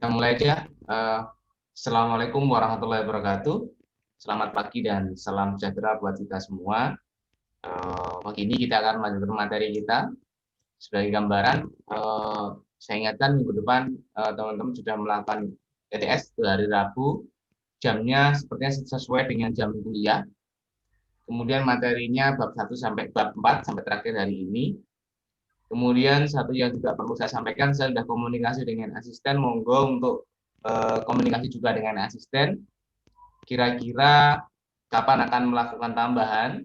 Kita mulai aja. Assalamualaikum warahmatullahi wabarakatuh. Selamat pagi dan salam sejahtera buat kita semua. Pagi ini kita akan melanjutkan materi kita. Sebagai gambaran, saya ingatkan minggu depan teman-teman sudah melakukan TTS ke hari Rabu. Jamnya sepertinya sesuai dengan jam kuliah. Kemudian materinya bab 1 sampai bab 4 sampai terakhir hari ini. Kemudian satu yang juga perlu saya sampaikan, saya sudah komunikasi dengan asisten, monggo untuk komunikasi juga dengan asisten. Kira-kira kapan akan melakukan tambahan?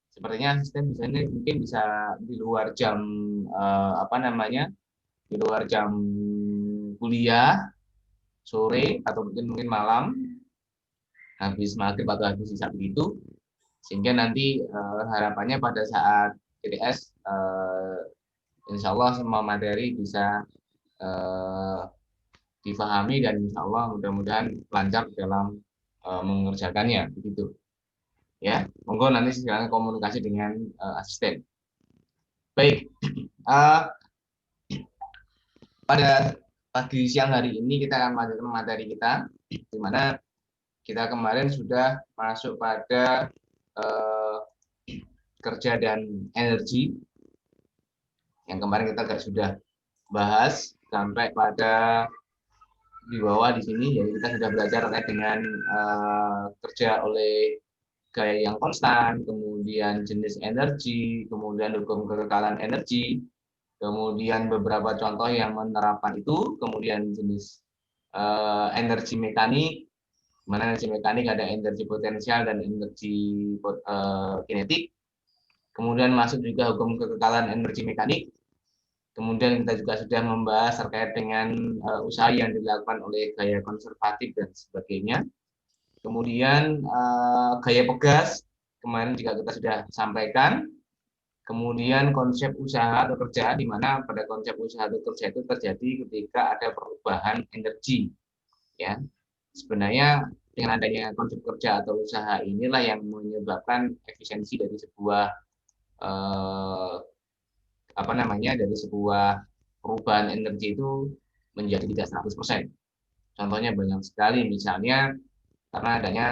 Sepertinya asisten mungkin bisa di luar jam di luar jam kuliah, sore atau mungkin malam, habis maghrib atau habis isya begitu, sehingga nanti harapannya pada saat TTS insya Allah semua materi bisa difahami dan insya Allah mudah-mudahan lancar dalam mengerjakannya begitu ya. Monggo nanti silakan komunikasi dengan asisten. Baik, pada pagi siang hari ini kita akan melanjutkan materi kita, di mana kita kemarin sudah masuk pada kerja dan energi. Yang kemarin kita sudah bahas sampai pada di bawah di sini, jadi kita sudah belajar terkait dengan kerja oleh gaya yang konstan, kemudian jenis energi, kemudian hukum kekekalan energi, kemudian beberapa contoh yang menerapkan itu, kemudian jenis energi mekanik, mana energi mekanik ada energi potensial dan energi kinetik, kemudian masuk juga hukum kekekalan energi mekanik. Kemudian kita juga sudah membahas terkait dengan usaha yang dilakukan oleh gaya konservatif dan sebagainya. Kemudian gaya pegas, kemarin juga kita sudah sampaikan. Kemudian konsep usaha atau kerja, di mana pada konsep usaha atau kerja itu terjadi ketika ada perubahan energi. Ya, sebenarnya dengan adanya konsep kerja atau usaha inilah yang menyebabkan efisiensi dari sebuah dari sebuah perubahan energi itu menjadi tidak 100%. Contohnya banyak sekali, misalnya karena adanya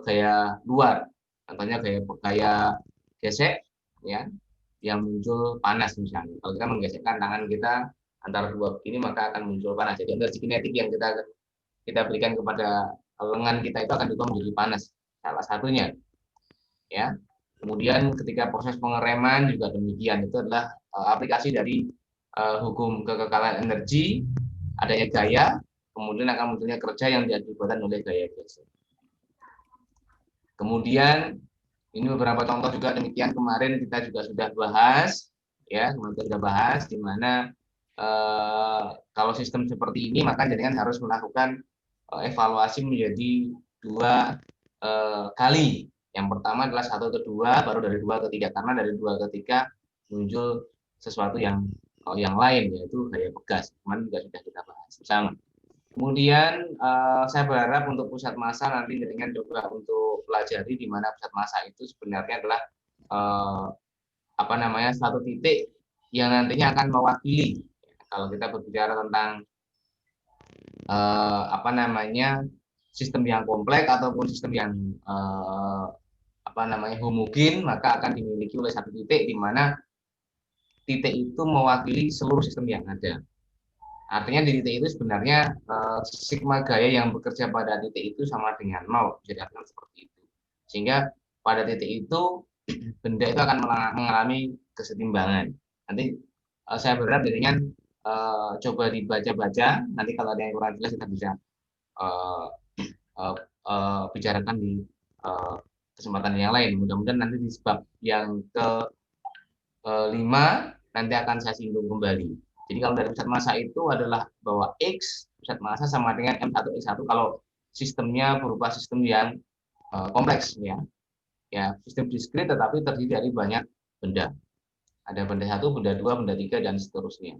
gaya luar, contohnya gaya gesek ya, yang muncul panas misalnya. Kalau kita menggesekkan tangan kita antara dua begini maka akan muncul panas. Jadi energi kinetik yang kita berikan kepada lengan kita itu akan juga menjadi panas. Salah satunya ya. Kemudian ketika proses pengereman juga demikian, itu adalah aplikasi dari hukum kekekalan energi, adanya gaya, kemudian akan munculnya kerja yang diakibatkan oleh gaya gesek. Kemudian ini beberapa contoh juga demikian, kemarin kita juga sudah bahas ya, di mana kalau sistem seperti ini maka jaringan harus melakukan evaluasi menjadi dua kali. Yang pertama adalah 1 atau 2, baru dari 2 ke 3, karena dari 2 ke 3 muncul sesuatu yang lain, yaitu gaya pegas. Kemarin juga sudah kita bahas bersama. Kemudian saya berharap untuk pusat massa nanti dengan coba untuk pelajari di mana pusat massa itu sebenarnya adalah satu titik yang nantinya akan mewakili. Kalau kita berbicara tentang sistem yang kompleks ataupun sistem yang homogen, maka akan dimiliki oleh satu titik, di mana titik itu mewakili seluruh sistem yang ada. Artinya di titik itu sebenarnya sigma gaya yang bekerja pada titik itu sama dengan 0, jadi akan seperti itu. Sehingga pada titik itu benda itu akan mengalami kesetimbangan. Nanti saya berharap dengan coba dibaca-baca, nanti kalau ada yang kurang jelas kita bisa bicarakan di kesempatan yang lain. Mudah-mudahan nanti di bab yang ke-5 nanti akan saya singgung kembali. Jadi kalau dari pusat massa itu adalah bahwa X pusat massa sama dengan M1X1 kalau sistemnya berupa sistem yang kompleks ya. Ya, sistem diskrit tetapi terdiri dari banyak benda. Ada benda 1, benda 2, benda 3 dan seterusnya.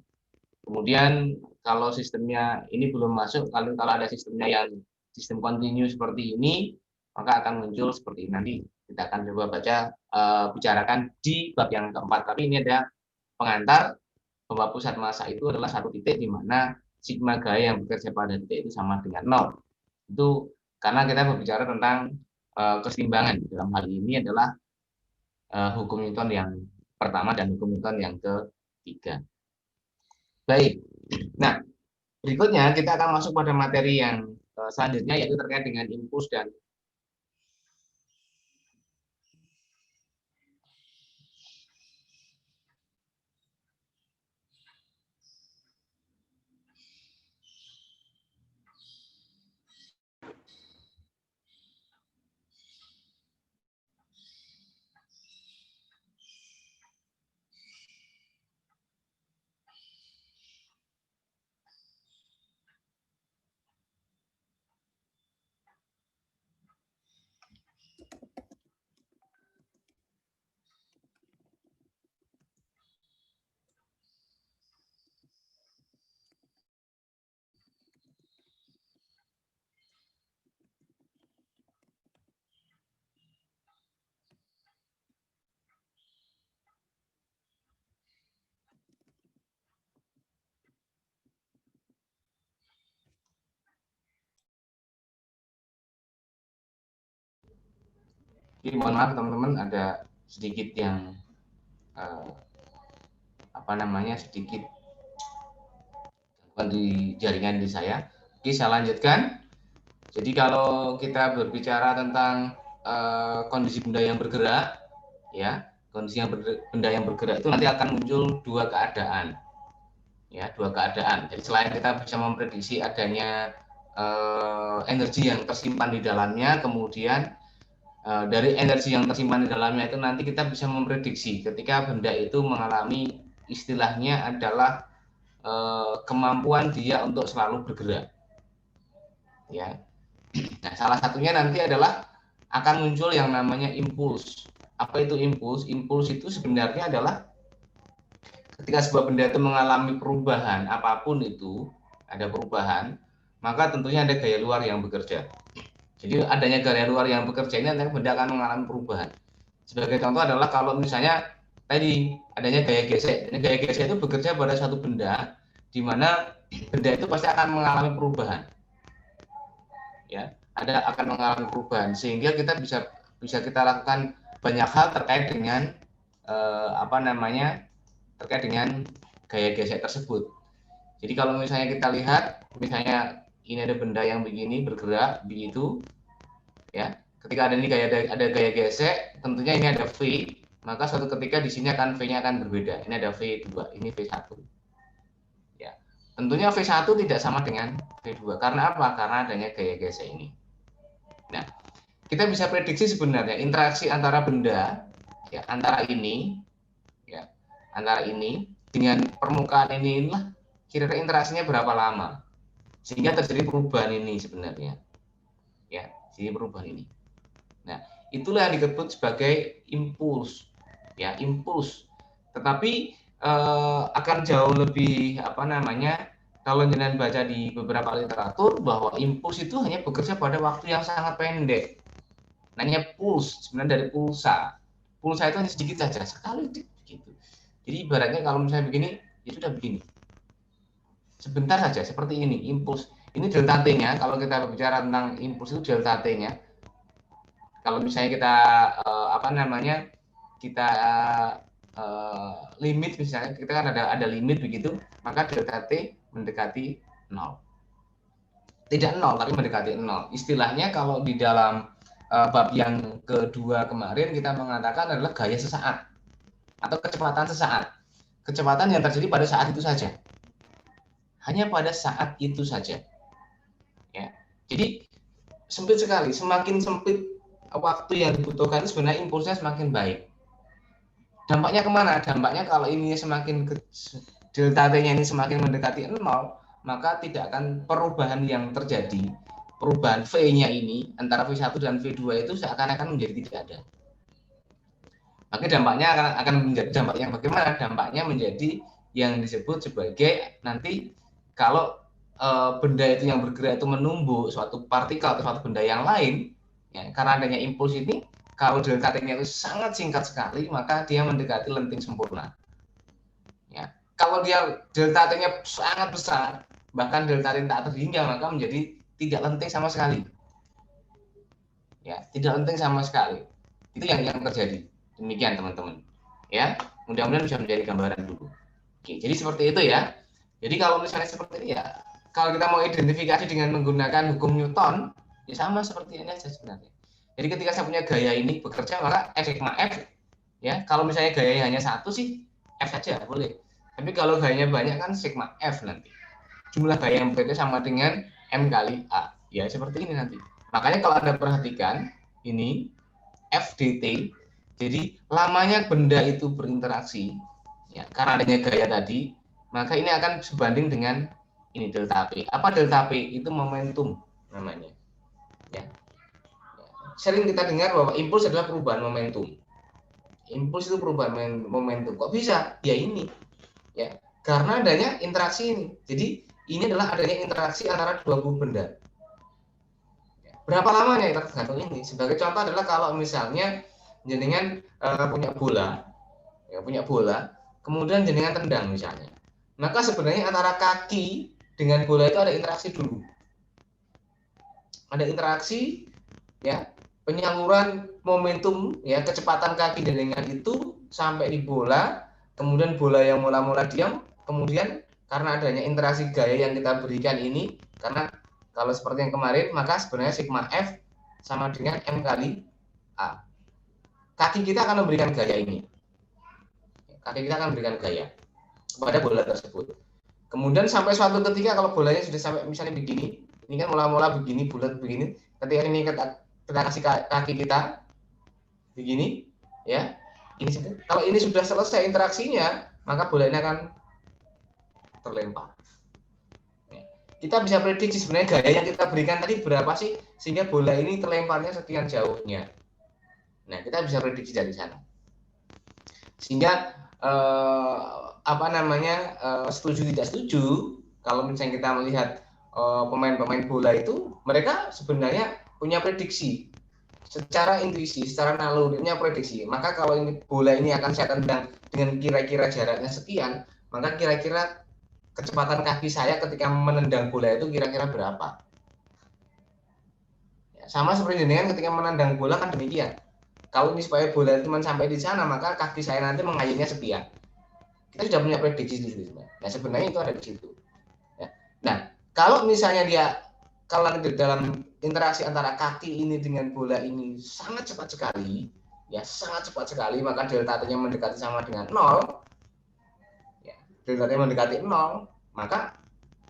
Kemudian kalau sistemnya ini belum masuk, kalau ada sistemnya yang sistem kontinu seperti ini, maka akan muncul seperti ini. Nanti kita akan coba bicarakan di bab yang keempat. Tapi ini ada pengantar bahwa pusat massa itu adalah satu titik di mana sigma gaya yang bekerja pada titik itu sama dengan 0. Itu karena kita berbicara tentang keseimbangan. Dalam hal ini adalah hukum Newton yang pertama dan hukum Newton yang ketiga. Baik. Nah, berikutnya kita akan masuk pada materi yang selanjutnya, yaitu terkait dengan impuls dan Jadi mohon maaf teman-teman, ada sedikit yang sedikit di jaringan di saya. Oke, saya lanjutkan. Jadi kalau kita berbicara tentang kondisi benda yang bergerak, ya, kondisi benda yang bergerak itu nanti akan muncul dua keadaan, ya, dua keadaan. Jadi selain kita bisa memprediksi adanya energi yang tersimpan di dalamnya, kemudian dari energi yang tersimpan di dalamnya itu nanti kita bisa memprediksi ketika benda itu mengalami istilahnya adalah kemampuan dia untuk selalu bergerak, ya. Nah, salah satunya nanti adalah akan muncul yang namanya impuls. Apa itu impuls? Impuls itu sebenarnya adalah ketika sebuah benda itu mengalami perubahan apapun itu, ada perubahan, maka tentunya ada gaya luar yang bekerja. Jadi adanya gaya luar yang bekerja ini nanti benda akan mengalami perubahan. Sebagai contoh adalah kalau misalnya tadi adanya gaya gesek. Gaya gesek itu bekerja pada suatu benda di mana benda itu pasti akan mengalami perubahan. Ya, akan mengalami perubahan sehingga kita bisa kita lakukan banyak hal terkait dengan terkait dengan gaya gesek tersebut. Jadi kalau misalnya kita lihat, misalnya ini ada benda yang begini bergerak begitu, ya. Ketika ada gaya gesek, tentunya ini ada V, maka suatu ketika di sini V-nya akan berbeda. Ini ada V2, ini V1. Ya. Tentunya V1 tidak sama dengan V2. Karena apa? Karena adanya gaya gesek ini. Nah, kita bisa prediksi sebenarnya interaksi antara benda, ya, antara ini dengan permukaan inilah kira-kira interaksinya berapa lama sehingga terjadi perubahan ini sebenarnya, ya, jadi perubahan ini. Nah, itulah yang disebut sebagai impuls, ya, impuls. Tetapi akan jauh lebih kalau jangan baca di beberapa literatur bahwa impuls itu hanya bekerja pada waktu yang sangat pendek. Namanya puls, sebenarnya dari pulsa. Pulsa itu hanya sedikit saja, sekali gitu. Jadi ibaratnya kalau misalnya begini, ya sudah begini. Sebentar saja, seperti ini, impuls. Ini delta T-nya, kalau kita berbicara tentang impuls itu delta T-nya. Kalau misalnya kita kita limit, misalnya kita kan ada limit begitu, maka delta T mendekati 0. Tidak 0, tapi mendekati 0. Istilahnya kalau di dalam bab yang kedua kemarin kita mengatakan adalah gaya sesaat atau kecepatan sesaat. Kecepatan yang terjadi pada saat itu saja. Hanya pada saat itu saja. Ya. Jadi sempit sekali, semakin sempit waktu yang dibutuhkan sebenarnya impulsnya semakin baik. Dampaknya kemana? Dampaknya kalau ini semakin delta T-nya ini semakin mendekati 0, maka tidak akan perubahan yang terjadi, perubahan V-nya ini antara V1 dan V2 itu seakan-akan menjadi tidak ada. Maka dampaknya akan menjadi dampak yang bagaimana? Dampaknya menjadi yang disebut sebagai nanti kalau benda itu yang bergerak itu menumbuk suatu partikel atau suatu benda yang lain, ya, karena adanya impuls ini, kalau delta T-nya itu sangat singkat sekali, maka dia mendekati lenting sempurna. Ya. Kalau dia delta T-nya sangat besar, bahkan delta T tak terhingga, maka menjadi tidak lenting sama sekali. Ya, tidak lenting sama sekali. Itu yang terjadi. Demikian teman-teman. Ya, mudah-mudahan bisa menjadi gambaran dulu. Oke, jadi seperti itu ya. Jadi kalau misalnya seperti ini ya, kalau kita mau identifikasi dengan menggunakan hukum Newton, ya sama seperti ini aja sebenarnya. Jadi ketika saya punya gaya ini bekerja, maka F sigma F, ya kalau misalnya gayanya hanya satu sih, F saja boleh. Tapi kalau gayanya banyak kan sigma F nanti. Jumlah gaya yang bekerja sama dengan M kali A. Ya seperti ini nanti. Makanya kalau Anda perhatikan, ini F dt, jadi lamanya benda itu berinteraksi, ya, karena adanya gaya tadi, maka ini akan sebanding dengan ini delta P. Apa delta P? Itu momentum namanya. Ya. Sering kita dengar bahwa impuls adalah perubahan momentum. Impuls itu perubahan momentum. Kok bisa? Ya ini. Ya, karena adanya interaksi ini. Jadi ini adalah adanya interaksi antara dua buah benda. Berapa lamanya kita tergantung ini. Sebagai contoh adalah kalau misalnya jenengan punya bola, ya, punya bola, kemudian jenengan tendang misalnya. Maka sebenarnya antara kaki dengan bola itu ada interaksi dulu. Ada interaksi, ya, penyaluran momentum, ya, kecepatan kaki jenengan itu sampai di bola, kemudian bola yang mula-mula diam, kemudian karena adanya interaksi gaya yang kita berikan ini, karena kalau seperti yang kemarin, maka sebenarnya sigma F sama dengan M kali A. Kaki kita akan memberikan gaya ini. Kaki kita akan memberikan gaya kepada bola tersebut. Kemudian sampai suatu ketika kalau bolanya sudah sampai misalnya begini, ini kan mula-mula begini, bulat begini, ketika ini kita kasih kaki kita begini, ya, ini kalau ini sudah selesai interaksinya, maka bola ini akan terlempar. Kita bisa prediksi sebenarnya gaya yang kita berikan tadi berapa sih, sehingga bola ini terlemparnya sekian jauhnya. Nah, kita bisa prediksi dari sana. Sehingga setuju tidak setuju, kalau misalnya kita melihat pemain-pemain bola itu, mereka sebenarnya punya prediksi secara intuisi, secara nalurinya prediksi. Maka kalau ini bola ini akan saya tendang dengan kira-kira jaraknya sekian, maka kira-kira kecepatan kaki saya ketika menendang bola itu kira-kira berapa. Ya, sama seperti dengan ketika menendang bola kan demikian. Kalau ini supaya bola cuma sampai di sana, maka kaki saya nanti mengayunnya sekian. Kita sudah punya prediksi di situ. Nah, sebenarnya itu ada di situ. Ya. Nah, kalau misalnya kalau dalam interaksi antara kaki ini dengan bola ini sangat cepat sekali, ya sangat cepat sekali, maka delta T-nya mendekati sama dengan 0. Ya, delta T mendekati 0, maka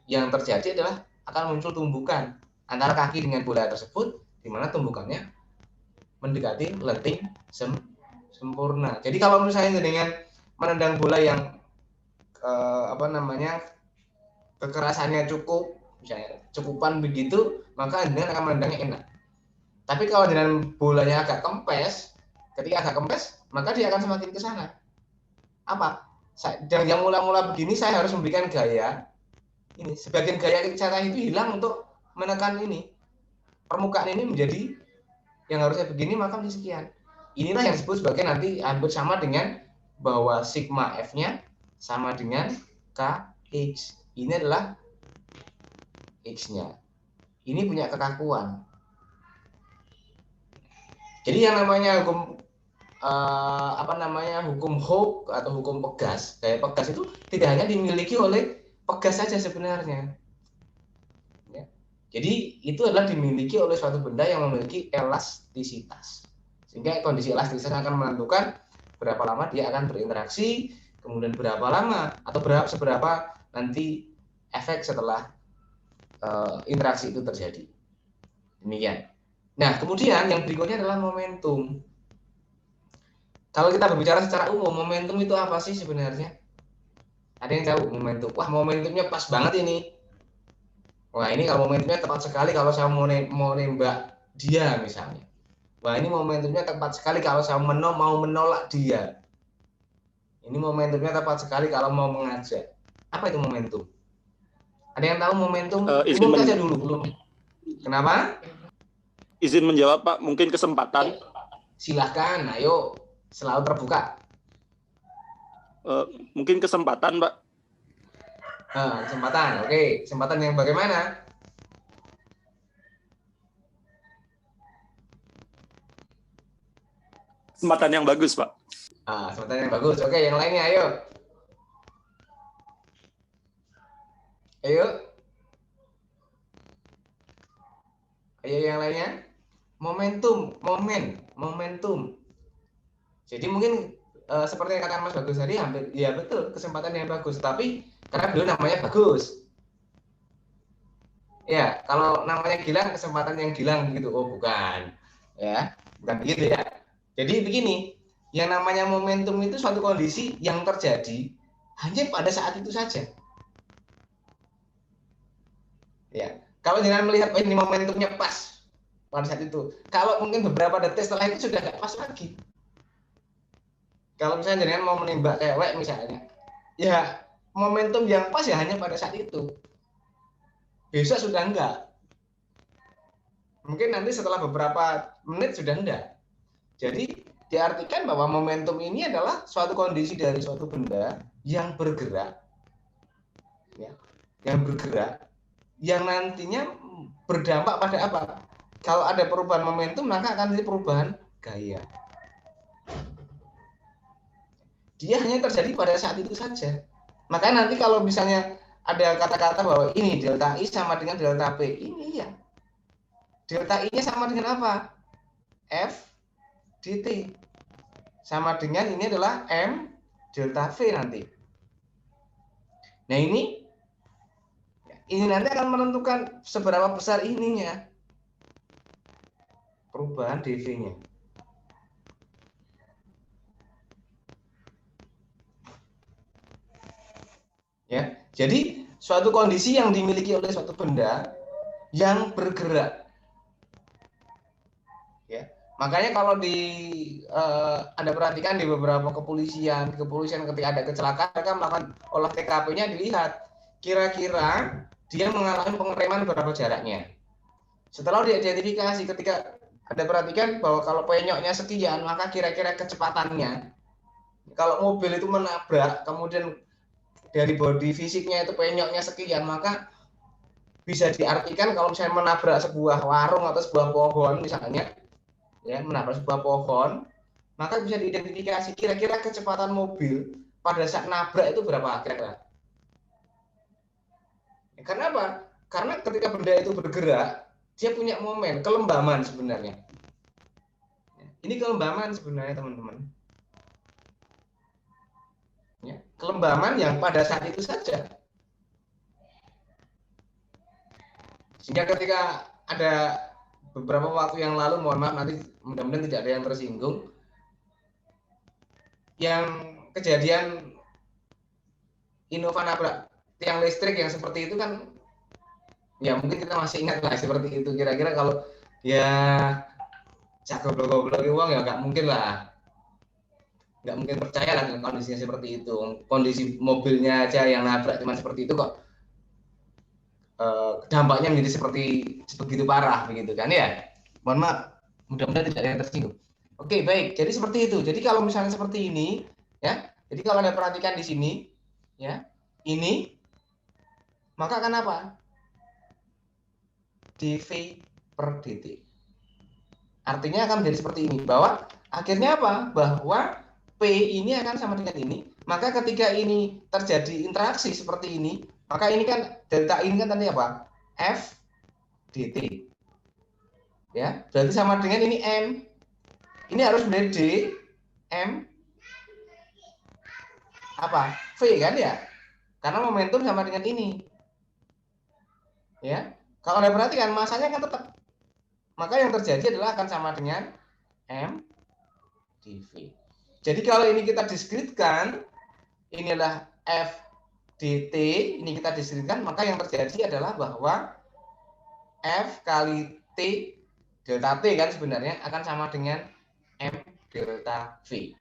yang terjadi adalah akan muncul tumbukan antara kaki dengan bola tersebut, di mana tumbukannya mendekati lenting sempurna. Jadi kalau misalnya dengan menendang bola yang kekerasannya cukup, misalnya cukupan begitu, maka dengan akan menendangnya enak. Tapi kalau dengan bolanya agak kempes, ketika agak kempes, maka dia akan semakin ke sana. Apa? Yang mula-mula begini saya harus memberikan gaya. Ini sebagian gaya saya itu hilang untuk menekan ini. Permukaan ini menjadi yang harusnya begini, maka menjadi sekian. Inilah yang disebut sebagai nanti hampir sama dengan bahwa sigma F-nya sama dengan KX. Ini adalah X-nya. Ini punya kekakuan. Jadi yang namanya hukum hukum Hooke atau hukum Pegas, gaya Pegas itu tidak hanya dimiliki oleh Pegas saja sebenarnya. Ya. Jadi itu adalah dimiliki oleh suatu benda yang memiliki elastisitas. Sehingga kondisi elastisitas akan menentukan berapa lama dia akan berinteraksi, kemudian berapa lama atau seberapa nanti efek setelah interaksi itu terjadi. Demikian. Nah, kemudian yang berikutnya adalah momentum. Kalau kita berbicara secara umum, momentum itu apa sih sebenarnya? Ada yang tahu momentum? Wah, momentumnya pas banget ini. Wah, ini kalau momentumnya tepat sekali kalau saya mau nembak dia misalnya. Wah, ini momentumnya tepat sekali kalau saya mau menolak dia. Ini momentumnya tepat sekali kalau mau mengajak. Apa itu momentum? Ada yang tahu momentum? Umum saja dulu, belum. Kenapa? Izin menjawab, Pak. Mungkin kesempatan. Silahkan, ayo. Selalu terbuka. Mungkin kesempatan, Pak. Kesempatan. Oke, kesempatan yang bagaimana? Kesempatan yang bagus, Pak. Kesempatan yang bagus. Oke, yang lainnya ayo. Ayo. Ayo yang lainnya. Momentum. Jadi mungkin seperti yang kata Mas Bagus tadi, hampir ya betul, kesempatan yang bagus. Tapi karena beliau namanya bagus. Ya, kalau namanya Gilang, kesempatan yang Gilang gitu. Oh, bukan. Ya, bukan begitu ya. Jadi begini, yang namanya momentum itu suatu kondisi yang terjadi hanya pada saat itu saja. Ya, kalau jangan melihat ini momentumnya pas pada saat itu. Kalau mungkin beberapa detik setelah itu sudah nggak pas lagi. Kalau misalnya jangan mau menembak cewek misalnya, ya momentum yang pas ya hanya pada saat itu. Besok sudah enggak. Mungkin nanti setelah beberapa menit sudah enggak. Jadi diartikan bahwa momentum ini adalah suatu kondisi dari suatu benda yang bergerak, ya, yang nantinya berdampak pada apa? Kalau ada perubahan momentum, maka akan terjadi perubahan gaya. Dia hanya terjadi pada saat itu saja. Makanya nanti kalau misalnya ada kata-kata bahwa ini delta I sama dengan delta P, ini ya. Delta I-nya sama dengan apa? F dt. Sama dengan ini adalah M delta V nanti. Nah ini nanti akan menentukan seberapa besar ininya perubahan dV-nya. Ya, jadi suatu kondisi yang dimiliki oleh suatu benda yang bergerak. Ya, makanya kalau Anda perhatikan di beberapa kepolisian ketika ada kecelakaan mereka melakukan olah TKP-nya, dilihat kira-kira dia mengalami pengereman berapa jaraknya. Setelah diidentifikasi, ketika Anda perhatikan bahwa kalau penyoknya sekian, maka kira-kira kecepatannya. Kalau mobil itu menabrak, kemudian dari body fisiknya itu penyoknya sekian, maka bisa diartikan kalau misalnya menabrak sebuah warung atau sebuah pohon misalnya, ya menabrak sebuah pohon, maka bisa diidentifikasi kira-kira kecepatan mobil pada saat nabrak itu berapa kira-kira. Karena apa? Karena ketika benda itu bergerak, dia punya momen, kelembaman sebenarnya. Ini kelembaman sebenarnya teman-teman. Ya, kelembaman yang pada saat itu saja. Sehingga ketika ada beberapa waktu yang lalu, mohon maaf nanti mudah-mudahan tidak ada yang tersinggung, yang kejadian Innova nabrak tiang listrik yang seperti itu kan, ya mungkin kita masih ingat lah seperti itu. Kira-kira kalau ya jago goblok uang ya nggak mungkin lah, nggak mungkin percaya lah dengan kondisinya seperti itu. Kondisi mobilnya aja yang nabrak cuma seperti itu kok, dampaknya menjadi sebegitu parah begitu kan ya. Mohon maaf, mudah-mudahan tidak ada yang tersinggung. Oke, baik. Jadi seperti itu. Jadi kalau misalnya seperti ini, ya. Jadi kalau Anda perhatikan di sini, ya, ini, maka akan apa? dV per dt. Artinya akan menjadi seperti ini, bahwa akhirnya apa? Bahwa P ini akan sama dengan ini. Maka ketika ini terjadi interaksi seperti ini, maka ini kan delta ini kan tadi apa? F dt. Ya, berarti sama dengan ini M. Ini harus menjadi D M apa? V kan ya? Karena momentum sama dengan ini. Ya. Kalau Anda perhatikan masanya kan tetap. Maka yang terjadi adalah akan sama dengan M dV. Jadi kalau ini kita diskritkan, ini adalah F dt, ini kita diskritkan, maka yang terjadi adalah bahwa F kali T delta T kan sebenarnya akan sama dengan M delta V.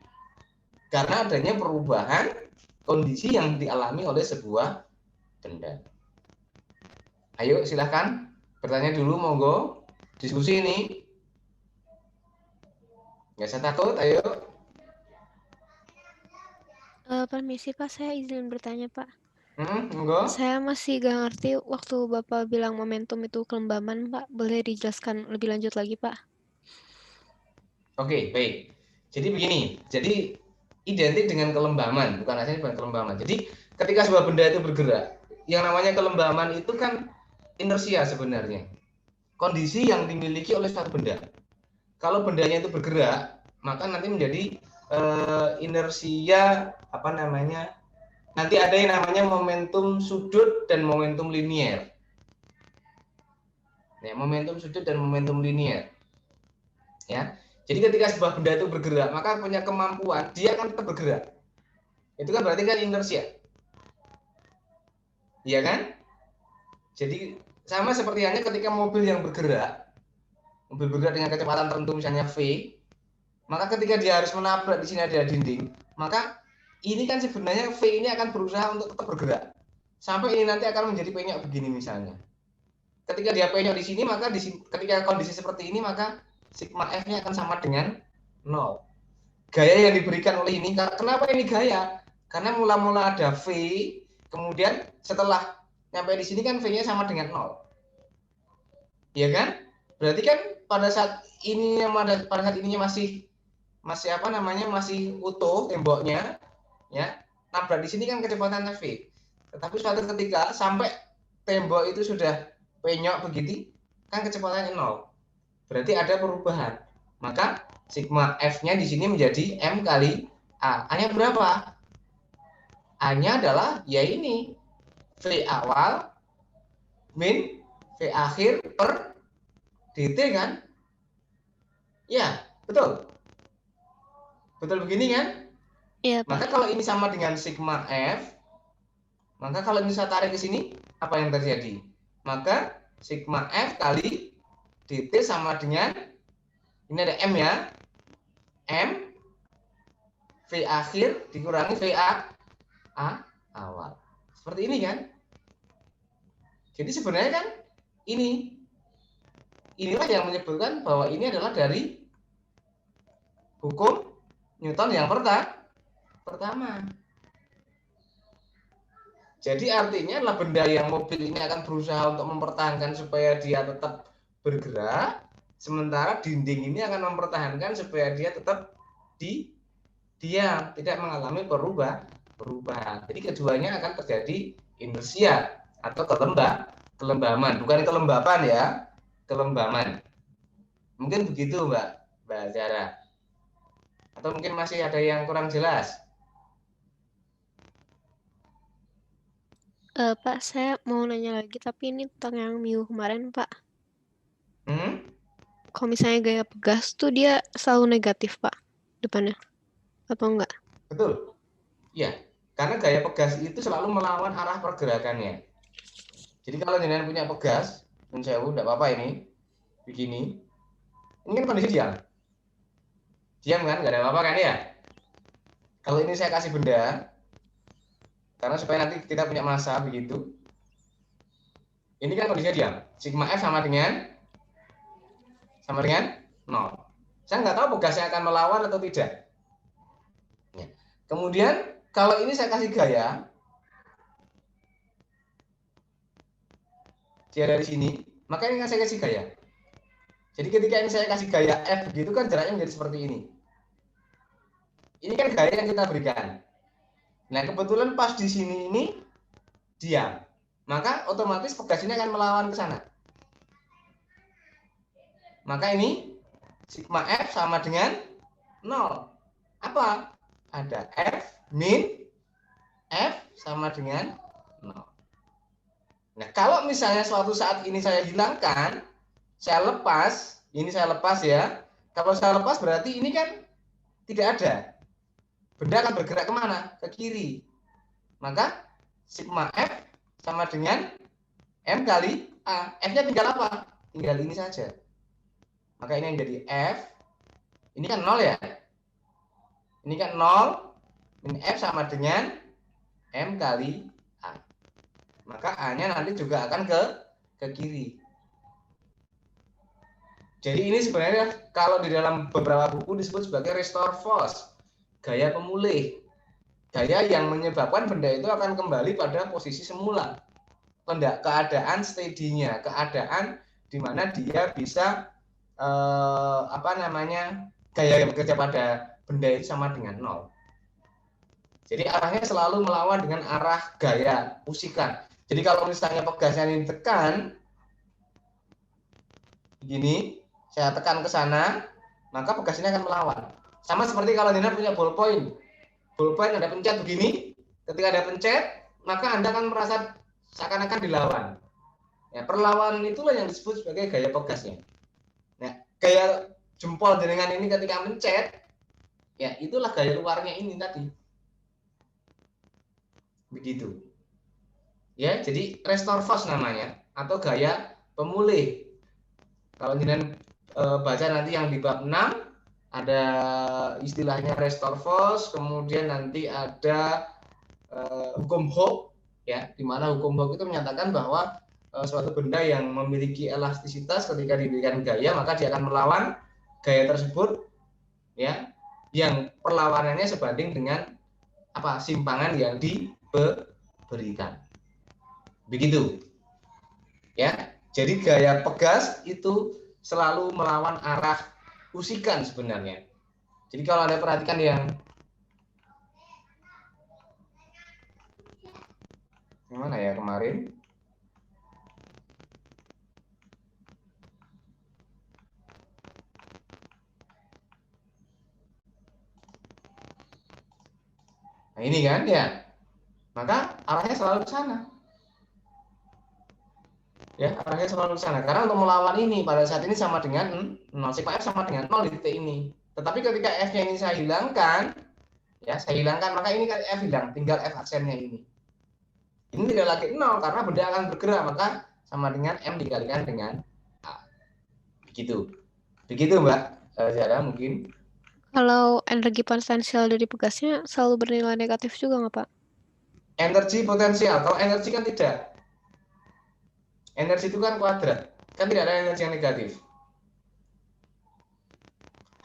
Karena adanya perubahan kondisi yang dialami oleh sebuah benda. Ayo silahkan bertanya dulu, monggo. Diskusi ini. Nggak usah takut, ayo. Permisi Pak, saya izin bertanya Pak. Enggak. Saya masih gak ngerti waktu Bapak bilang momentum itu kelembaban, Pak. Boleh dijelaskan lebih lanjut lagi, Pak? Oke, baik. Jadi begini, jadi identik dengan kelembaman, bukan aslinya bukan kelembaman. Jadi ketika sebuah benda itu bergerak, yang namanya kelembaman itu kan inersia sebenarnya. Kondisi yang dimiliki oleh suatu benda. Kalau bendanya itu bergerak, maka nanti menjadi inersia apa namanya? Nanti ada yang namanya momentum sudut dan momentum linier. Ya, momentum sudut dan momentum linier. Ya. Jadi ketika sebuah benda itu bergerak, maka punya kemampuan dia akan tetap bergerak. Itu kan berarti kan inersia. Iya kan? Jadi sama seperti halnya ketika mobil yang bergerak, mobil bergerak dengan kecepatan tertentu misalnya V, maka ketika dia harus menabrak di sini ada dinding, maka ini kan sebenarnya V ini akan berusaha untuk tetap bergerak. Sampai ini nanti akan menjadi penyok begini misalnya. Ketika dia penyok di sini, maka ketika kondisi seperti ini, maka sigma F-nya akan sama dengan 0. Gaya yang diberikan oleh ini, kenapa ini gaya? Karena mula-mula ada V, kemudian setelah nyampe di sini kan V-nya sama dengan 0. Iya kan? Berarti kan pada saat ininya masih apa namanya? Masih utuh temboknya, ya. Nabrak di sini kan kecepatan V. Tetapi suatu ketika sampai tembok itu sudah penyok begitu, kan kecepatannya 0. Berarti ada perubahan. Maka sigma F-nya di sini menjadi M kali A. A-nya berapa? A-nya adalah ya ini. V awal min V akhir per dt kan? Ya, betul. Betul begini kan? Iya, Pak. Maka kalau ini sama dengan sigma F, maka kalau ini saya tarik ke sini, apa yang terjadi? Maka sigma F kali dt sama dengan, ini ada M ya, M V akhir dikurangi V awal. Seperti ini kan? Jadi sebenarnya kan inilah yang menyebutkan bahwa ini adalah dari hukum Newton yang pertama. Jadi artinya adalah benda yang mobil ini akan berusaha untuk mempertahankan supaya dia tetap bergerak, sementara dinding ini akan mempertahankan supaya dia tetap diam, tidak mengalami perubahan. Jadi keduanya akan terjadi inersia atau kelembaman, bukan kelembapan ya, kelembaman. Mungkin begitu Mbak Zara. Atau mungkin masih ada yang kurang jelas? Pak, saya mau nanya lagi, tapi ini tentang yang minggu kemarin, Pak. Kalau misalnya gaya pegas tuh dia selalu negatif, Pak, depannya. Atau enggak? Betul. Ya, karena gaya pegas itu selalu melawan arah pergerakannya. Jadi kalau jenengan punya pegas, menjauh, enggak apa-apa ini, begini. Ini kan kondisi diam. Diam kan, enggak ada apa-apa kan ya? Kalau ini saya kasih benda, karena supaya nanti kita punya massa begitu. Ini kan kondisinya diam. Sigma F sama dengan 0. Saya nggak tahu pegasnya akan melawan atau tidak. Kemudian kalau ini saya kasih gaya, dia dari sini, maka ini saya kasih gaya. Jadi ketika ini saya kasih gaya F begitu kan jaraknya menjadi seperti ini. Ini kan gaya yang kita berikan. Nah kebetulan pas di sini ini diam, maka otomatis pegas ini akan melawan ke sana. Maka ini sigma F sama dengan 0. Apa? Ada F min F sama dengan 0. Nah, kalau misalnya suatu saat ini saya hilangkan, saya lepas, ini saya lepas ya. Kalau saya lepas berarti ini kan tidak ada. Benda akan bergerak kemana? Ke kiri. Maka sigma F sama dengan M kali A. F-nya tinggal apa? Tinggal ini saja. Maka ini yang jadi F. Ini kan 0 ya. Ini kan 0. Min F sama dengan M kali A. Maka A-nya nanti juga akan ke kiri. Jadi ini sebenarnya kalau di dalam beberapa buku disebut sebagai restore force, gaya pemulih. Gaya yang menyebabkan benda itu akan kembali pada posisi semula. Keadaan steady-nya, keadaan di mana dia bisa gaya yang bekerja pada benda itu sama dengan 0. Jadi arahnya selalu melawan dengan arah gaya usikan. Jadi kalau misalnya pegasnya ini ditekan, begini, saya tekan ke sana, maka pegas ini akan melawan. Sama seperti kalau Anda punya ballpoint. Ballpoint Anda pencet begini, ketika Anda pencet, maka Anda akan merasa seakan-akan dilawan. Ya, perlawanan itulah yang disebut sebagai gaya pegasnya. Nah, gaya jempol jenengan ini ketika mencet, ya itulah gaya luarnya ini tadi. Begitu. Ya, jadi restore force namanya atau gaya pemulih. Kalau jenengan baca nanti yang di bab 6 ada istilahnya restore force, kemudian nanti ada hukum Hooke, ya, di mana hukum Hooke itu menyatakan bahwa suatu benda yang memiliki elastisitas ketika diberikan gaya maka dia akan melawan gaya tersebut, ya, yang perlawanannya sebanding dengan simpangan yang diberikan. Begitu, ya. Jadi gaya pegas itu selalu melawan arah usikan sebenarnya. Jadi kalau Anda perhatikan yang mana ya kemarin, nah ini kan ya, maka arahnya selalu ke sana. Ya, arahnya selalu ke sana. Karena untuk melawan ini pada saat ini sama dengan 0, sigma F sama dengan 0 di titik ini. Tetapi ketika F-nya ini saya hilangkan, maka ini kan F hilang, tinggal F aksennya ini. Ini tidak lagi 0 karena benda akan bergerak, maka sama dengan M dikalikan dengan A. Begitu. Begitu, Mbak Zara mungkin. Kalau energi potensial dari pegasnya selalu bernilai negatif juga nggak, Pak? Energi potensial, kalau energi kan tidak. Energi itu kan kuadrat, kan tidak ada energi yang negatif.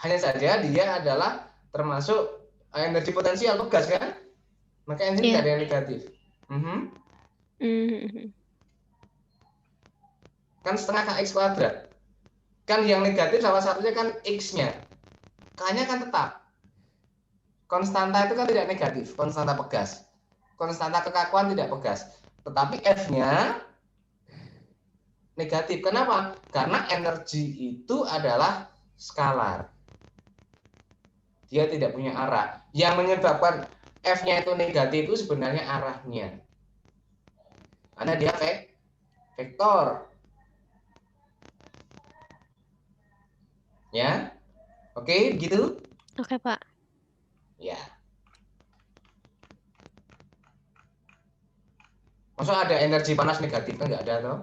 Hanya saja dia adalah termasuk energi potensial pegas kan, maka energi tidak ada yang negatif. Kan setengah kx kuadrat, kan yang negatif salah satunya kan x-nya, k-nya kan tetap. Konstanta itu kan tidak negatif, konstanta pegas. Konstanta kekakuan tidak pegas, tetapi f-nya negatif. Kenapa? Karena energi itu adalah skalar. Dia tidak punya arah. Yang menyebabkan F-nya itu negatif itu sebenarnya arahnya. Karena dia vektor. Ya. Oke, gitu? Oke, Pak. Ya. Maksudnya ada energi panas negatif kan nggak ada toh?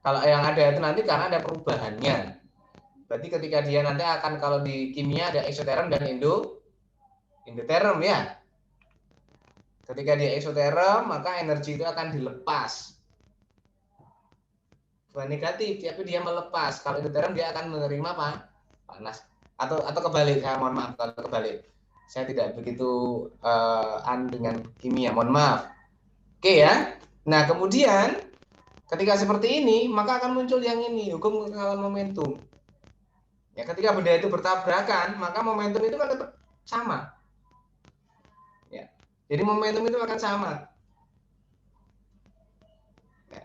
Kalau yang ada itu nanti karena ada perubahannya. Berarti ketika dia nanti akan, kalau di kimia ada eksoterm dan endoterm ya. Ketika dia eksoterm maka energi itu akan dilepas. Bukan negatif, tapi dia melepas. Kalau endoterm dia akan menerima panas. Atau kebalik, mohon maaf kalau kebalik. Saya tidak begitu dengan kimia, mohon maaf. Oke ya. Nah, kemudian ketika seperti ini, maka akan muncul yang ini, hukum kekekalan momentum. Ya, ketika benda itu bertabrakan, maka momentum itu kan tetap sama. Ya. Jadi momentum itu akan sama. Ya.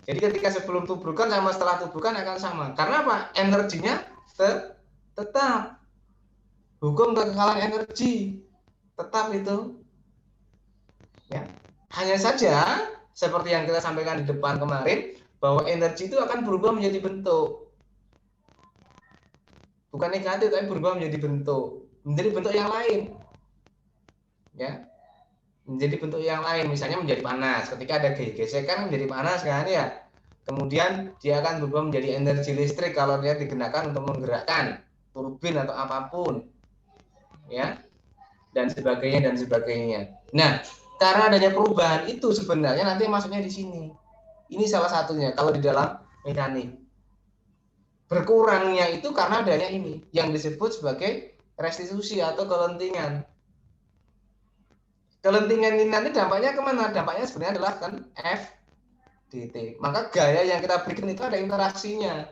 Jadi ketika sebelum tubrukan sama setelah tubrukan akan sama. Karena apa? Energinya tetap. Hukum kekekalan energi tetap itu. Ya. Hanya saja seperti yang kita sampaikan di depan kemarin, bahwa energi itu akan berubah menjadi bentuk. Bukan negatif, tapi berubah menjadi bentuk yang lain. Ya. Menjadi bentuk yang lain, misalnya menjadi panas. Ketika ada gesekan menjadi panas kan ya. Kemudian dia akan berubah menjadi energi listrik kalau dia digunakan untuk menggerakkan turbin atau apapun. Ya. Dan sebagainya. Nah, karena adanya perubahan itu sebenarnya nanti masuknya di sini. Ini salah satunya kalau di dalam mekanik. Berkurangnya itu karena adanya ini yang disebut sebagai restitusi atau kelentingan. Kelentingan ini nanti dampaknya kemana? Dampaknya sebenarnya adalah kan F dt. Maka gaya yang kita berikan itu ada interaksinya.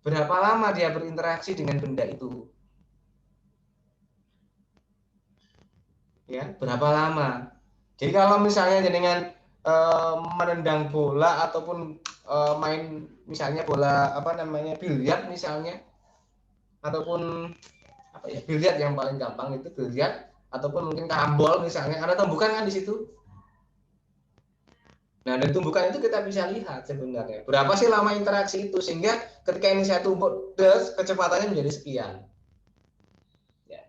Berapa lama dia berinteraksi dengan benda itu? Ya, berapa lama? Jadi kalau misalnya dengan menendang bola ataupun main misalnya bola apa namanya biliar misalnya, ataupun apa ya biliar yang paling gampang itu biliar, ataupun mungkin karambol misalnya, ada tumbukan kan di situ. Nah, dari tumbukan itu kita bisa lihat sebenarnya berapa sih lama interaksi itu, sehingga ketika ini saya tumbuk, kecepatannya menjadi sekian. Ya.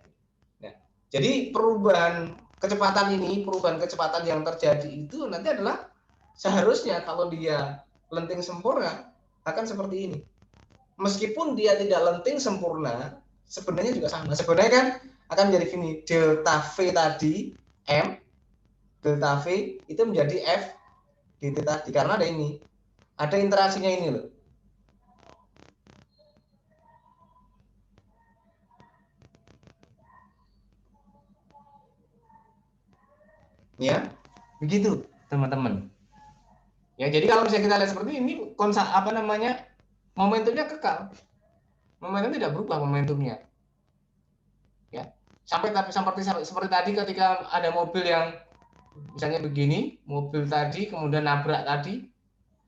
Nah, jadi perubahan kecepatan yang terjadi itu nanti adalah seharusnya kalau dia lenting sempurna akan seperti ini. Meskipun dia tidak lenting sempurna, sebenarnya juga sama. Sebenarnya kan akan menjadi gini, delta V tadi M, delta V itu menjadi F dt tadi, karena ada ini, ada interaksinya ini loh. Ya, begitu teman-teman. Ya, jadi kalau misalnya kita lihat seperti ini, apa namanya, momentumnya kekal. Momentum tidak berubah momentumnya. Ya, seperti tadi ketika ada mobil yang misalnya begini, mobil tadi kemudian nabrak tadi,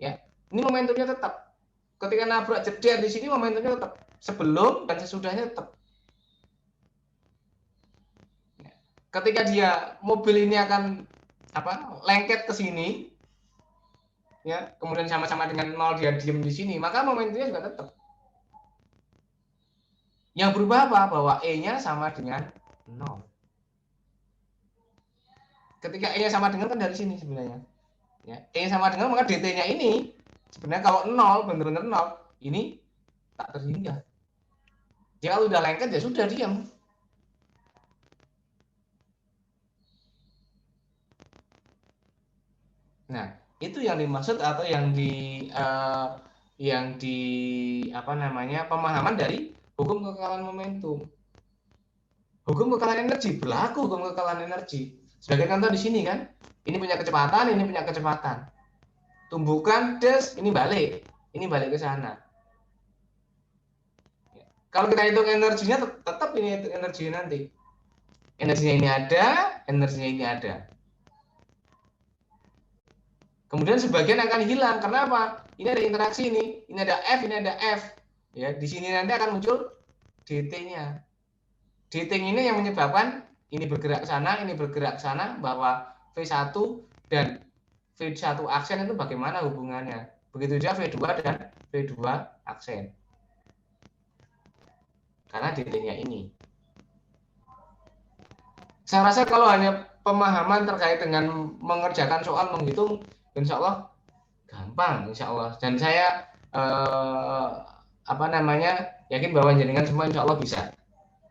ya, ini momentumnya tetap. Ketika nabrak jeder di sini momentumnya tetap, sebelum dan sesudahnya tetap. Ketika dia mobil ini akan lengket ke sini, ya, kemudian sama-sama dengan 0 dia diem di sini, maka momentumnya juga tetap. Yang berubah apa? Bahwa E-nya sama dengan 0. Ketika E-nya sama dengan kan dari sini sebenarnya. Ya, E sama dengan, maka dt-nya ini sebenarnya kalau 0, benar-benar 0, ini tak terhingga. Dia kalau udah lengket ya sudah diam. Nah, itu yang dimaksud atau yang di apa namanya, pemahaman dari hukum kekekalan momentum. Hukum kekekalan energi berlaku, hukum kekekalan energi. Sebagai contoh di sini kan, ini punya kecepatan, ini punya kecepatan. Tumbukan ini balik ke sana. Kalau kita hitung energinya, tetap ini hitung energinya nanti. Energinya ini ada, energinya ini ada. Kemudian sebagian akan hilang. Kenapa? Ini ada interaksi ini ada F, ini ada F. Ya, di sini nanti akan muncul dt-nya. Dt ini yang menyebabkan ini bergerak ke sana, ini bergerak ke sana, bahwa V1 dan V1 aksen itu bagaimana hubungannya. Begitu juga V2 dan V2 aksen. Karena dt-nya ini. Saya rasa kalau hanya pemahaman terkait dengan mengerjakan soal menghitung, insya Allah gampang, insya Allah. Dan saya yakin bahwa jenengan semua insya Allah bisa.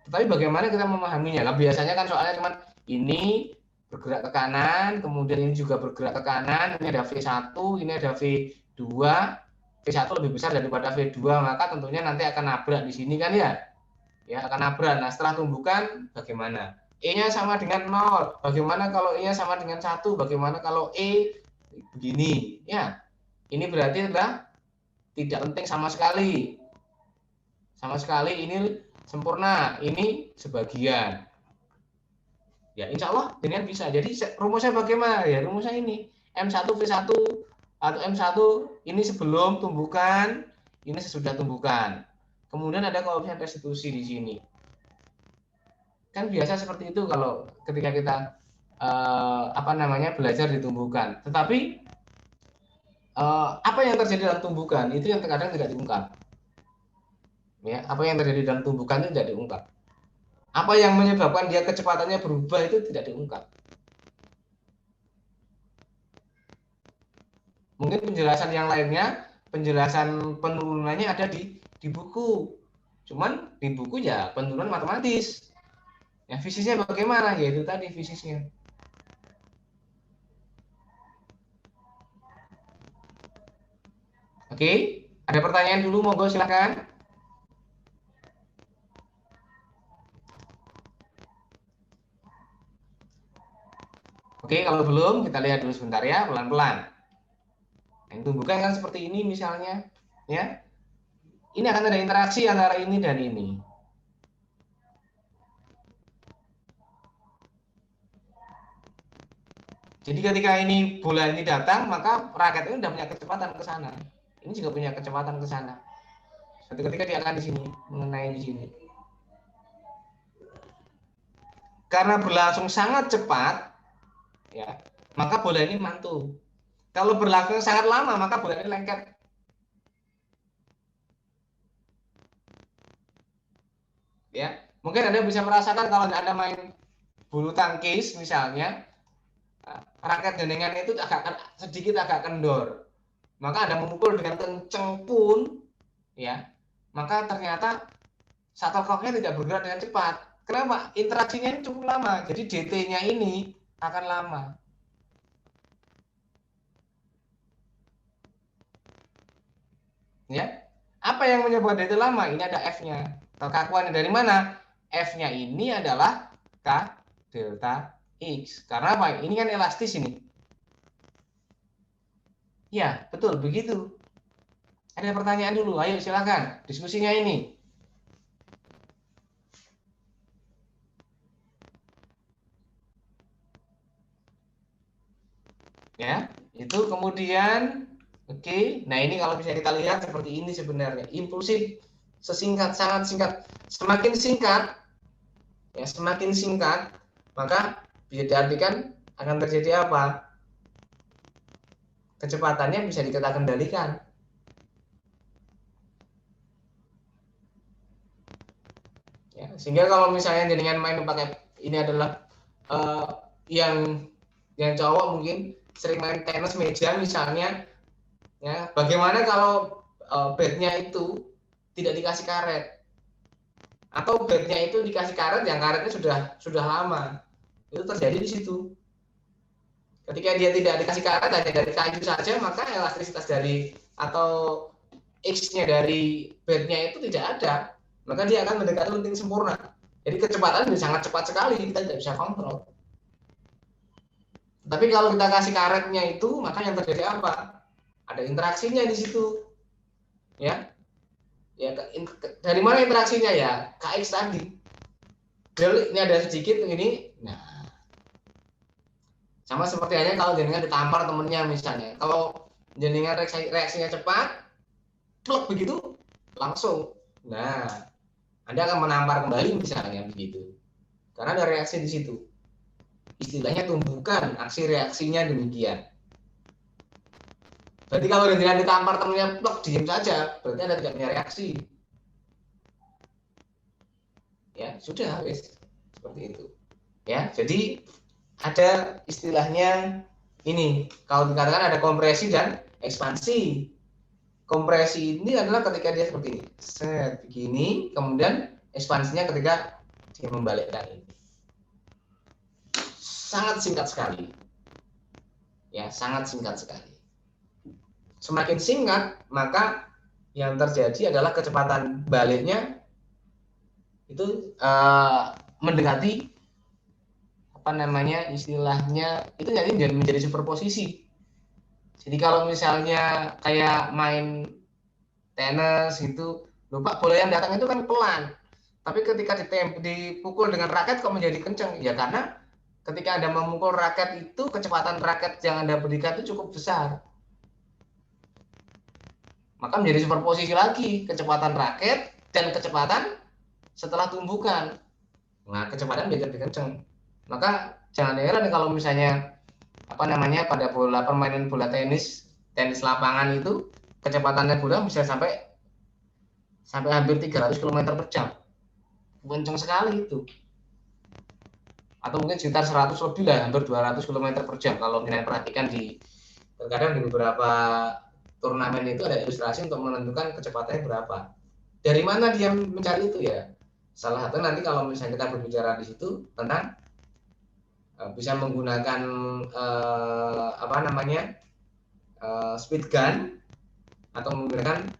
Tetapi bagaimana kita memahaminya? Nah, biasanya kan soalnya cuma ini bergerak ke kanan, kemudian ini juga bergerak ke kanan, ini ada V1, ini ada V2, V1 lebih besar daripada V2, maka tentunya nanti akan nabrak di sini kan ya? Ya, akan nabrak. Nah, setelah tumbukan bagaimana? E-nya sama dengan 0. Bagaimana kalau E-nya sama dengan 1? Bagaimana kalau E begini? Ya, ini berarti adalah tidak penting sama sekali. Sama sekali ini sempurna, ini sebagian. Ya, insya Allah dengan bisa. Jadi rumusnya bagaimana? Ya, rumusnya ini. M1 V1 atau M1 ini sebelum tumbukan, ini sesudah tumbukan. Kemudian ada koefisien restitusi di sini. Kan biasa seperti itu kalau ketika kita belajar di tumbukan. Tetapi apa yang terjadi dalam tumbukan itu yang terkadang tidak diungkap. Ya, apa yang terjadi dalam tumbukan itu tidak diungkap. Apa yang menyebabkan dia kecepatannya berubah itu tidak diungkap. Mungkin penjelasan yang lainnya, penjelasan penurunannya ada di buku. Cuman di buku ya penurunan matematis. Ya, fisisnya bagaimana? Ya itu tadi fisisnya. Oke, ada pertanyaan dulu, monggo silakan. Oke, kalau belum kita lihat dulu sebentar ya, pelan-pelan. Yang tumbuhkan kan seperti ini misalnya, ya. Ini akan ada interaksi antara ini dan ini. Jadi ketika ini bola ini datang, maka raket ini sudah punya kecepatan ke sana. Ini juga punya kecepatan ke sana. Suatu ketika dia akan di sini, mengenai di sini. Karena berlangsung sangat cepat, ya, maka bola ini mantul. Kalau berlangsung sangat lama, maka bola ini lengket. Ya, mungkin Anda bisa merasakan kalau Anda main bulu tangkis misalnya, raket jenengan itu sedikit agak kendor. Maka Anda memukul dengan kenceng pun, ya, maka ternyata shuttlecocknya tidak bergerak dengan cepat. Kenapa? Interaksinya ini cukup lama. Jadi DT-nya ini akan lama. Ya, apa yang menyebabkan DT lama? Ini ada F-nya. Kekakuannya dari mana? F-nya ini adalah K delta X. Karena apa? Ini kan elastis ini. Ya, betul begitu. Ada pertanyaan dulu, ayo silakan diskusinya ini. Ya, itu kemudian oke. Nah, ini kalau bisa kita lihat seperti ini sebenarnya. Impulsif sesingkat, sangat singkat. Semakin singkat, ya semakin singkat, maka bisa diartikan akan terjadi apa? Kecepatannya bisa kita kendalikan. Ya, sehingga kalau misalnya dengan main pakai ini adalah yang cowok mungkin sering main tenis meja misalnya, ya bagaimana kalau bednya itu tidak dikasih karet, atau bednya itu dikasih karet yang karetnya sudah lama, itu terjadi di situ. Ketika dia tidak dikasih karet hanya dari kayu saja, maka elastisitas dari atau X-nya dari bednya itu tidak ada, maka dia akan mendekati linting sempurna. Jadi kecepatan sangat cepat sekali, kita tidak bisa kontrol. Tapi kalau kita kasih karetnya itu, maka yang terjadi apa? Ada interaksinya di situ, ya. Ya, dari mana interaksinya ya? KX tadi. Ini ada sedikit ini. Nah, sama seperti halnya kalau jenengan ditampar temennya misalnya. Kalau jenengan reaksinya cepat, pluk begitu, langsung. Nah, Anda akan menampar kembali misalnya begitu. Karena ada reaksi di situ. Istilahnya tumbukan aksi reaksinya demikian. Berarti kalau jenengan ditampar temennya pluk, diam saja, berarti Anda tidak punya reaksi. Ya, sudah wis seperti itu. Ya, jadi ada istilahnya ini, kalau dikatakan ada kompresi dan ekspansi. Kompresi ini adalah ketika dia seperti ini, set begini, kemudian ekspansinya ketika dia membalikkan ini. Sangat singkat sekali. Ya, sangat singkat sekali. Semakin singkat, maka yang terjadi adalah kecepatan baliknya itu mendekati apa namanya istilahnya itu jadi menjadi superposisi. Jadi kalau misalnya kayak main tenis itu, lupa bola yang datang itu kan pelan. Tapi ketika dipukul dengan raket kok menjadi kencang? Ya karena ketika Anda memukul raket itu kecepatan raket yang Anda berikan itu cukup besar. Maka menjadi superposisi lagi kecepatan raket dan kecepatan setelah tumbukan. Nah, kecepatan menjadi lebih kencang. Maka jangan heran kalau misalnya apa namanya pada permainan bola tenis lapangan itu kecepatannya bola bisa sampai hampir 300 km per jam. Kencang sekali itu. Atau mungkin sekitar 100 lebih lah, hampir 200 km per jam kalau kalian perhatikan terkadang di beberapa turnamen itu ada ilustrasi untuk menentukan kecepatannya berapa. Dari mana dia mencari itu ya? Salah satu nanti kalau misalnya kita berbicara di situ tentang bisa menggunakan apa namanya speed gun atau menggunakan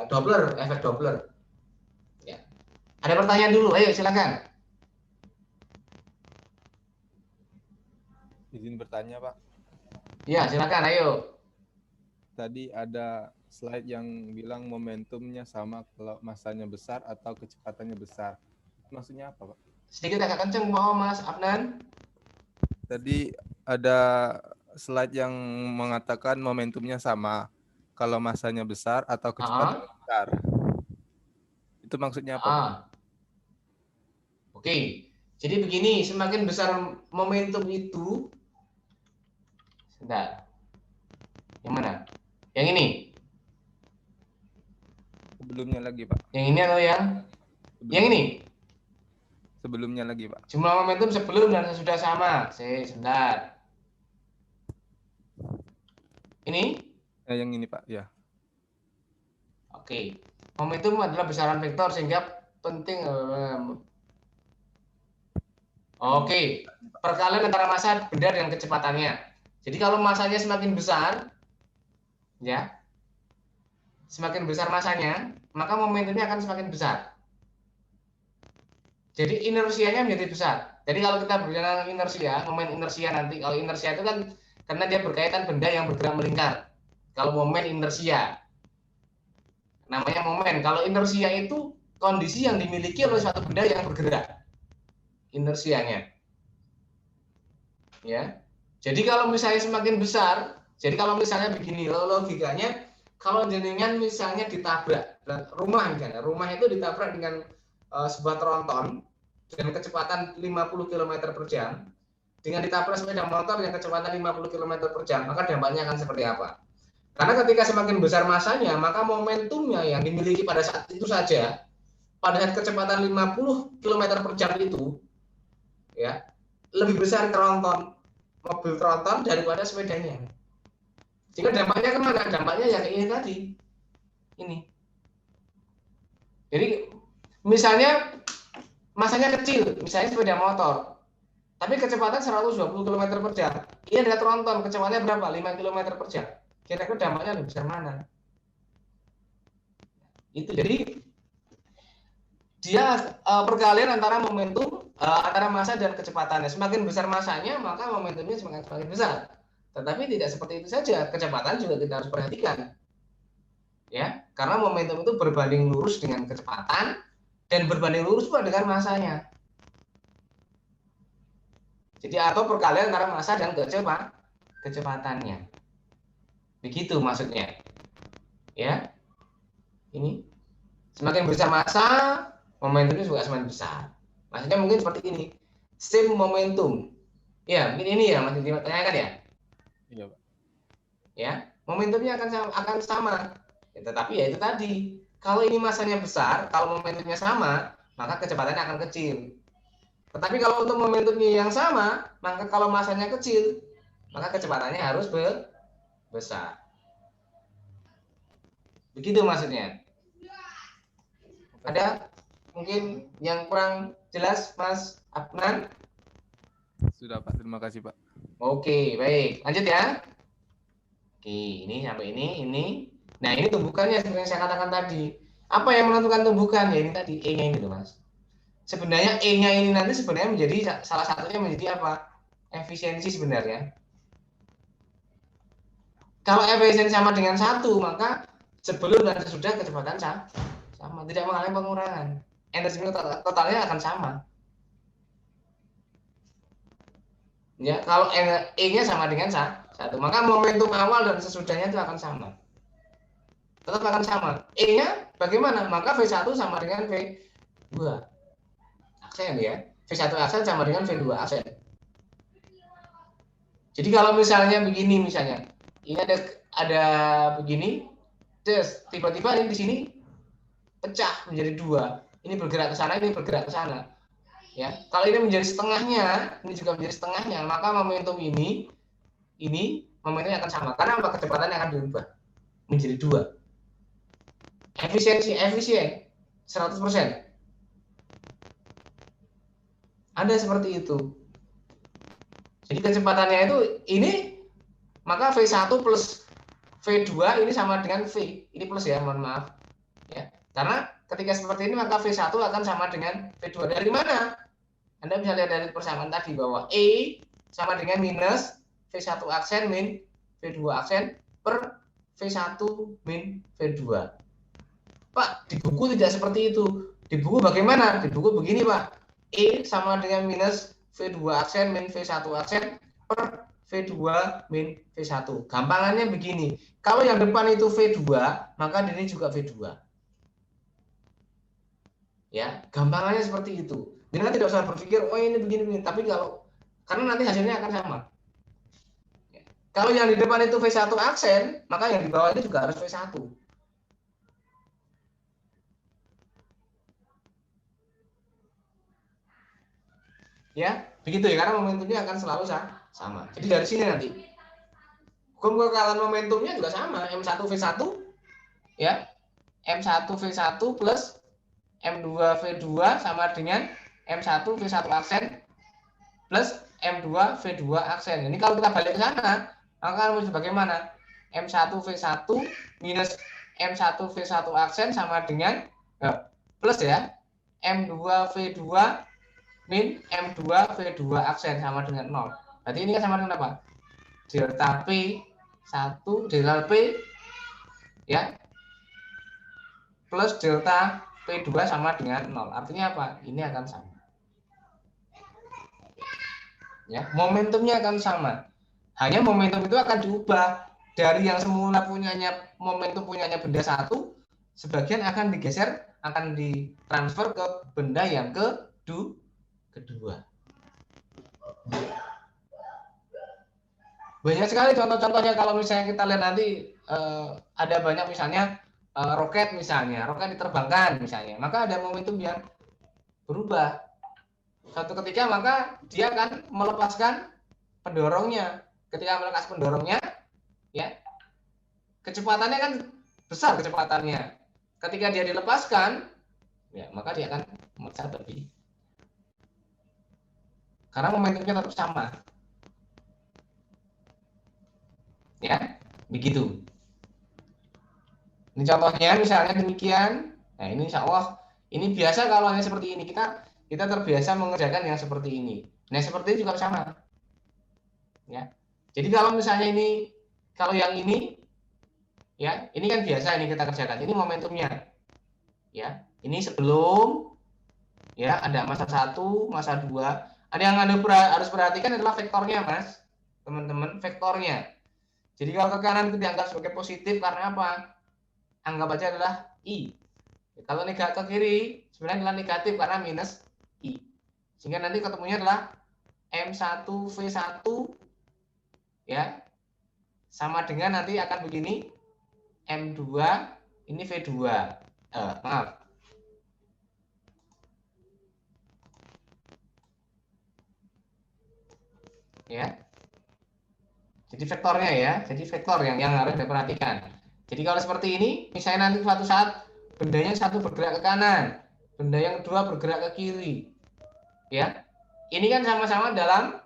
Doppler, efek Doppler. Ya. Ada pertanyaan dulu, ayo silakan. Izin bertanya, Pak. Ya, silakan, ayo. Tadi ada slide yang bilang momentumnya sama kalau masanya besar atau kecepatannya besar. Maksudnya apa, Pak? Sedikit agak kenceng, mau Mas Afnan. Tadi ada slide yang mengatakan momentumnya sama kalau masanya besar atau kecepatannya besar. Itu maksudnya apa, Pak? Oke. Jadi begini, semakin besar momentum itu, sebentar. Yang mana? Yang ini? Sebelumnya lagi, Pak. Yang ini atau yang? Yang ini? Sebelumnya lagi, Pak. Jumlah momentum sebelum dan sesudah sama. Sebentar. Ini? Yang ini, Pak, ya. Oke. Momentum adalah besaran vektor sehingga penting. Oke. Perkalian antara massa benda dengan kecepatannya. Jadi kalau massanya semakin besar, ya, semakin besar massanya, maka momentumnya akan semakin besar. Jadi inersianya menjadi besar. Jadi kalau kita berbicara inersia, momen inersia nanti, kalau inersia itu kan karena dia berkaitan benda yang bergerak melingkar. Kalau momen inersia, namanya momen. Kalau inersia itu kondisi yang dimiliki oleh suatu benda yang bergerak. Inersianya. Ya. Jadi kalau misalnya semakin besar, jadi kalau misalnya begini, logikanya kalau jenengan misalnya ditabrak rumah misalnya, rumah itu ditabrak dengan sebuah tronton dengan kecepatan 50 km per jam, dengan ditabrak sepeda motor dengan kecepatan 50 km per jam, maka dampaknya akan seperti apa? Karena ketika semakin besar masanya, maka momentumnya yang dimiliki pada saat itu saja, pada saat kecepatan 50 km per jam itu, ya, lebih besar mobil tronton daripada sepedanya. Jika dampaknya kemana? Dampaknya yang ini tadi. Ini. Jadi misalnya masanya kecil, misalnya sepeda motor, tapi kecepatan 120 km per jam. Ini ada tronton, kecepatannya berapa? 5 km per jam. Kira-kira dampaknya lebih besar mana? Itu jadi dia perkalian antara momentum antara massa dan kecepatannya. Semakin besar massanya, maka momentumnya semakin besar. Tetapi tidak seperti itu saja, kecepatan juga kita harus perhatikan. Ya, karena momentum itu berbanding lurus dengan kecepatan dan berbanding lurus pula dengan massanya. Jadi atau perkalian antara massa dan kecepatannya. Begitu maksudnya. Ya. Ini semakin besar massa, momentumnya juga semakin besar. Maksudnya mungkin seperti ini. Same momentum. Ya, mungkin ini ya masih ditanyakan ya. Iya, Pak. Ya, momentumnya akan sama. Ya, tetapi ya itu tadi. Kalau ini masanya besar, kalau momentumnya sama, maka kecepatannya akan kecil. Tetapi kalau untuk momentumnya yang sama, maka kalau masanya kecil, maka kecepatannya harus besar. Begitu maksudnya. Ada mungkin yang kurang jelas, Mas Afnan? Sudah, Pak. Terima kasih, Pak. Oke, baik. Lanjut ya. Oke, ini sampai ini. Nah, ini tumbukannya seperti yang saya katakan tadi. Apa yang menentukan tumbukan? Ya ini tadi E-nya ini loh, Mas. Sebenarnya E-nya ini nanti sebenarnya menjadi salah satunya menjadi apa? Efisiensi sebenarnya. Kalau efisiensi sama dengan 1, maka sebelum dan sesudah kecepatan sama, tidak mengalami pengurangan. Energi totalnya akan sama. Ya, kalau E-nya sama dengan 1, maka momentum awal dan sesudahnya itu akan sama. Tetap akan sama. E-nya bagaimana? Maka V1 sama dengan V2. Aksen ya. V1 aksen sama dengan V2 aksen. Jadi kalau misalnya begini misalnya, ini ada begini, terus tiba-tiba ini di sini pecah menjadi 2. Ini bergerak ke sana, ini bergerak ke sana. Ya, kalau ini menjadi setengahnya, ini juga menjadi setengahnya, maka momentum ini momentumnya akan sama. Karena apa? Kecepatannya akan berubah menjadi 2. Efisien 100%. Ada seperti itu. Jadi kecepatannya itu ini, maka V1 plus V2 ini sama dengan V. Ini plus ya, mohon maaf. Ya, karena ketika seperti ini maka V1 akan sama dengan V2. Dari mana? Anda bisa lihat dari persamaan tadi bahwa E sama dengan minus V1 aksen min V2 aksen per V1 min V2. Pak, di buku tidak seperti itu. Di buku bagaimana? Di buku begini, Pak. E sama dengan minus V2 aksen min V1 aksen per V2 min V1. Gampangannya begini. Kalau yang depan itu V2, maka ini juga V2. Ya, gampangannya seperti itu. Jadi tidak usah berpikir, oh ini begini. Tapi karena nanti hasilnya akan sama. Kalau yang di depan itu V1 aksen, maka yang di bawah itu juga harus V1. Ya, begitu ya, karena momentumnya akan selalu sama. Jadi dari sini nanti hukum kekalahan momentumnya juga sama, M1V1 ya. M1V1 plus M2V2 sama dengan M1V1 aksen plus M2V2 aksen. Ini kalau kita balik ke sana, maka harus bagaimana? M1V1 minus M1V1 aksen sama dengan plus ya, M2V2 min M2V2 aksen sama dengan 0. Berarti ini kan sama dengan apa? Delta P1, delta P ya, plus delta P2 sama dengan 0. Artinya apa? Ini akan sama. Ya, momentumnya akan sama. Hanya momentum itu akan diubah dari yang semula momentum punyanya benda satu, sebagian akan digeser, akan ditransfer ke benda yang kedua. Banyak sekali contoh-contohnya kalau misalnya kita lihat nanti ada banyak misalnya roket diterbangkan misalnya, maka ada momentum yang berubah. Suatu ketika maka dia akan melepaskan pendorongnya. Ketika melepas pendorongnya, ya kecepatannya kan besar kecepatannya. Ketika dia dilepaskan, ya maka dia akan memecah belah. Karena momentumnya tetap sama. Ya, begitu. Ini contohnya misalnya demikian. Nah, ini insya Allah ini biasa kalau hanya seperti ini kita terbiasa mengerjakan yang seperti ini. Nah, seperti ini juga sama. Ya. Jadi kalau misalnya ini kalau yang ini ya, ini kan biasa ini kita kerjakan. Ini momentumnya. Ya, ini sebelum ya ada masa 1, masa 2. Ada yang Anda harus perhatikan adalah vektornya, Mas. Teman-teman, vektornya. Jadi kalau ke kanan itu dianggap sebagai positif karena apa? Anggap aja adalah I. Kalau negatif ke kiri, sebenarnya adalah negatif karena minus I. Sehingga nanti ketemunya adalah M1V1 ya. Sama dengan nanti akan begini M2 ini V2. Maaf. Ya. Jadi vektornya ya. Jadi vektor yang harus diperhatikan. Jadi kalau seperti ini, misalnya nanti suatu saat bendanya satu bergerak ke kanan, benda yang kedua bergerak ke kiri. Ya. Ini kan sama-sama dalam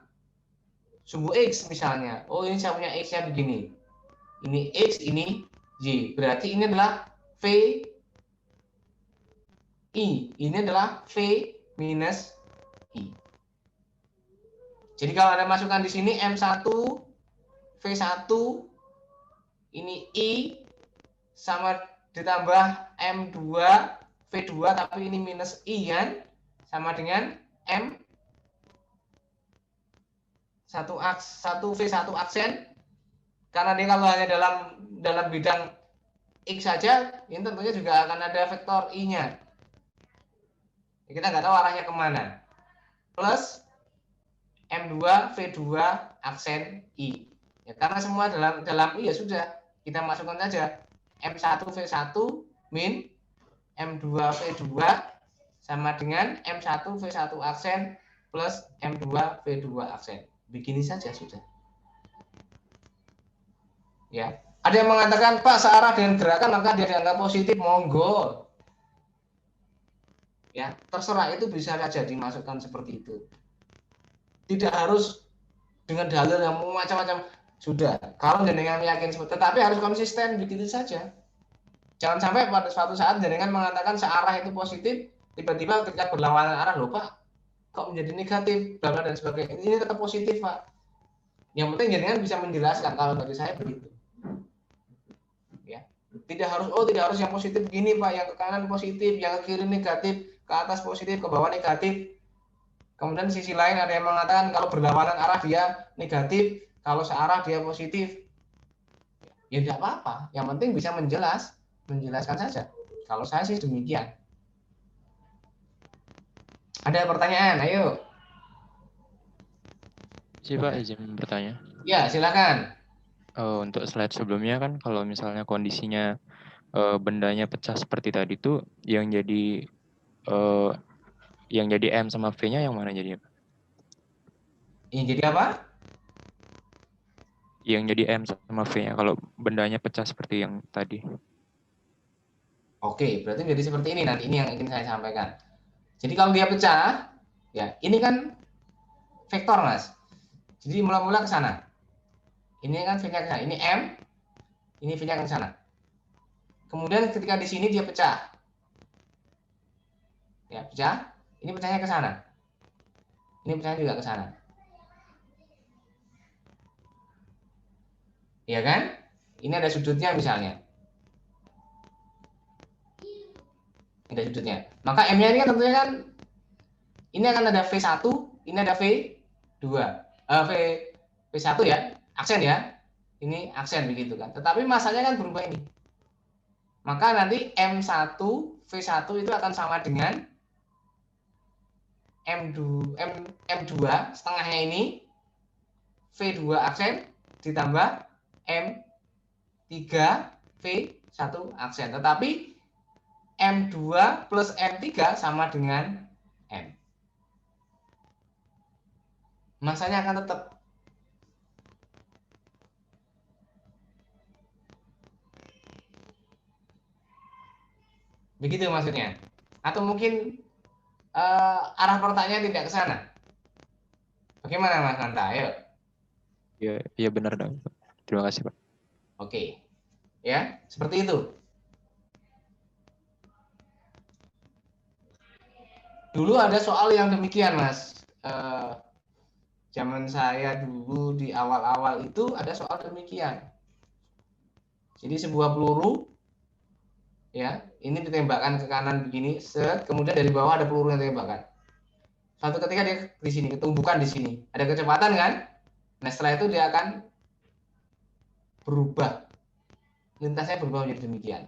sumbu X misalnya. Oh, ini saya punya X-nya begini. Ini X, ini Y. Berarti ini adalah V I. Ini adalah V minus I. Jadi kalau Anda masukkan di sini M1 V1 ini I sama ditambah M2 V2 tapi ini minus I kan sama dengan M 1 V1 aksen karena dia kalau hanya dalam bidang X saja ini tentunya juga akan ada vektor I-nya. Kita nggak tahu arahnya kemana. Plus M2 V2 aksen I. Ya, karena semua dalam I ya sudah kita masukkan saja M1 V1 min M2 V2 sama dengan M1 V1 aksen plus M2 V2 aksen. Begini saja sudah. Ya, ada yang mengatakan Pak searah dengan gerakan maka dia dianggap positif, monggo. Ya, terserah itu bisa saja dimasukkan seperti itu. Tidak harus dengan dalil yang macam-macam. Sudah, kalau jenengan yakin seperti itu, tetapi harus konsisten begitu saja. Jangan sampai pada suatu saat jenengan mengatakan searah itu positif, tiba-tiba ketika berlawanan arah, loh Pak, kok menjadi negatif, dan sebagainya. Ini tetap positif, Pak. Yang penting jenengan bisa menjelaskan, kalau bagi saya begitu. Ya. Tidak harus yang positif begini Pak, yang ke kanan positif, yang ke kiri negatif, ke atas positif, ke bawah negatif. Kemudian sisi lain ada yang mengatakan kalau berlawanan arah dia negatif, kalau searah dia positif. Ya tidak apa-apa, yang penting bisa menjelaskan saja. Kalau saya sih demikian. Ada pertanyaan, ayo. Sih Pak, izin bertanya. Ya, silakan. Untuk slide sebelumnya kan kalau misalnya kondisinya bendanya pecah seperti tadi tuh yang jadi M sama V-nya yang mana jadinya? Ini jadi apa? Yang jadi M sama V-nya kalau bendanya pecah seperti yang tadi. Oke, berarti jadi seperti ini nanti, ini yang ingin saya sampaikan. Jadi kalau dia pecah, ya ini kan vektor Mas. Jadi mula-mula ke sana. Ini kan V-nya ke sana, ini M, ini V-nya ke sana. Kemudian ketika di sini dia pecah. Ya, pecah. Ini pecahnya ke sana. Ini pecahnya juga ke sana. Iya kan? Ini ada sudutnya misalnya. Ada sudutnya. Maka M-nya ini kan tentunya kan ini akan ada V1, ini ada V2. V1 ya, aksen ya. Ini aksen begitu kan. Tetapi masanya kan berubah ini. Maka nanti M1, V1 itu akan sama dengan M2 setengahnya ini, V2 aksen ditambah M3 V1 aksen. Tetapi M2 plus M3 sama dengan M. Masanya akan tetap. Begitu maksudnya. Atau mungkin arah pertanyaan tidak ke sana. Bagaimana Mas Nanta? Ayo. Iya benar dong. Terima kasih Pak. Oke. Ya, seperti itu. Dulu ada soal yang demikian, Mas. Zaman saya dulu di awal-awal itu ada soal demikian. Jadi sebuah peluru, ya, ini ditembakkan ke kanan begini, set, kemudian dari bawah ada peluru yang ditembakkan. Suatu ketika dia di sini, ketumbukan di sini, ada kecepatan kan? Nah setelah itu dia akan berubah, lintasnya berubah menjadi demikian.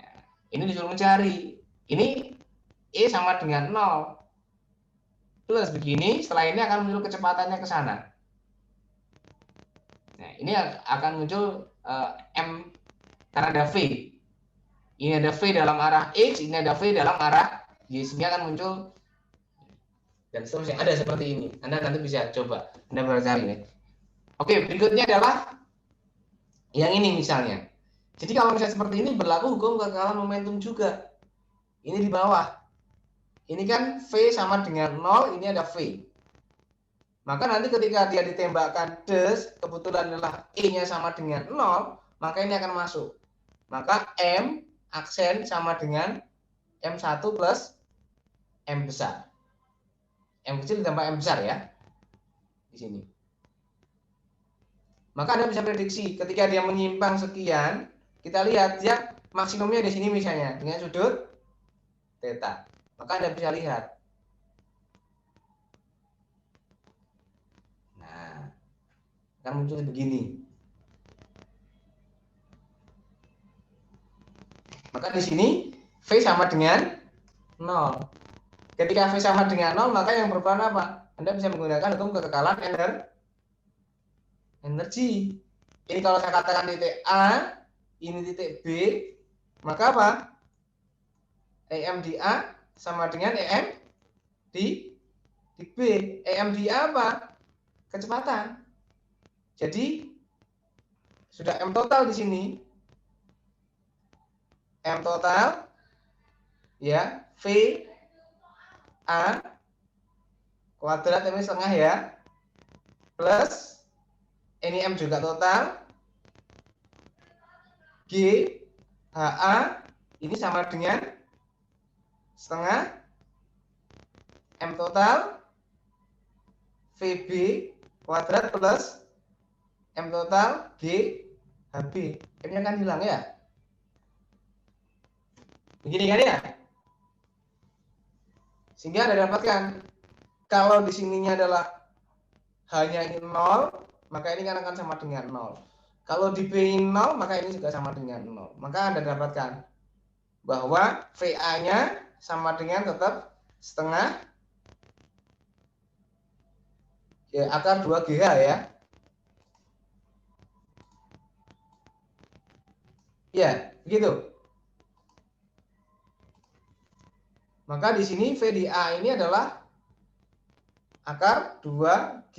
Ya, ini disuruh mencari, ini E sama dengan 0 plus begini, setelah ini akan muncul kecepatannya ke sana. Nah, ini akan muncul M karena ada V. Ini ada V dalam arah X, ini ada V dalam arah Y. Sini akan muncul dan seterusnya. Ada seperti ini. Anda nanti bisa coba. Anda bercari nih. Oke, berikutnya adalah yang ini misalnya. Jadi kalau misalnya seperti ini berlaku hukum kekekalan momentum juga. Ini di bawah. Ini kan V sama dengan 0, ini ada V. Maka nanti ketika dia ditembakkan des, kebetulan adalah E-nya sama dengan 0, maka ini akan masuk. Maka M aksen sama dengan M1 plus M besar. M kecil ditambah M besar ya. Di sini. Maka Anda bisa prediksi ketika dia menyimpang sekian, kita lihat dia maksimumnya di sini misalnya dengan sudut theta. Maka Anda bisa lihat. Nah, akan muncul begini. Maka di sini V sama dengan 0. Ketika V sama dengan 0, maka yang berperan apa? Anda bisa menggunakan hukum kekekalan energi. Ini kalau saya katakan titik A, ini titik B, maka apa? EM di A sama dengan EM di B. EM di A apa? Kecepatan. Jadi sudah M total di sini. M total ya, V A kuadrat ini setengah ya, plus ini M juga total, G HA ini sama dengan setengah M total VB kuadrat plus M total G HB. M-nya kan hilang ya. Begini kan ya. Sehingga Anda dapatkan kalau di sininya adalah hanya ini 0, maka ini kan akan sama dengan 0. Kalau di B ini 0, maka ini juga sama dengan 0. Maka Anda dapatkan bahwa VA-nya sama dengan tetap setengah ya, akar 2GH ya. Ya, begitu. Maka di sini VDA ini adalah akar 2G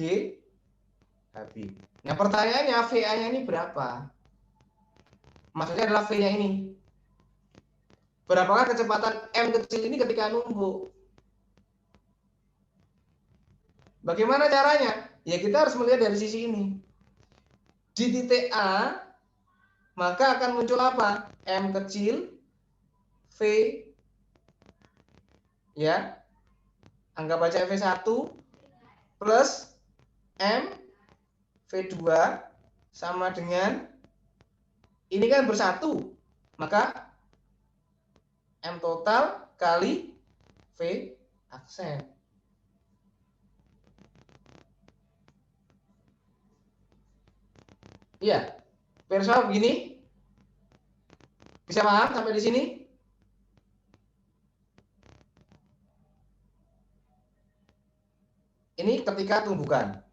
HB. Nah, pertanyaannya VA-nya ini berapa? Maksudnya adalah V-nya ini. Berapakah kecepatan M kecil ini ketika numpuk? Bagaimana caranya? Ya kita harus melihat dari sisi ini. Di titik A, maka akan muncul apa? M kecil, V, ya, anggap aja V1, plus M, V2, sama dengan, ini kan bersatu, maka M total kali V aksen. Iya, perso begini. Bisa paham sampai di sini? Ini ketika tumbukan.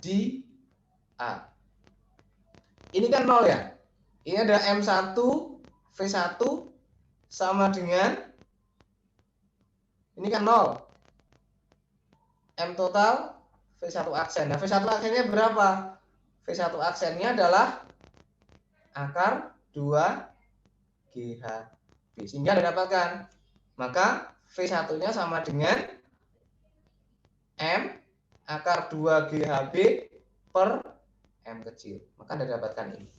Di A. Ini kan 0 ya. Ini ada M1, V1 sama dengan ini kan 0. M total V1 aksen. Nah, V1 aksennya berapa? V1 aksennya adalah akar 2GHB. Sehingga didapatkan. Maka V1-nya sama dengan M akar 2GHB per M kecil. Maka Anda dapatkan ini.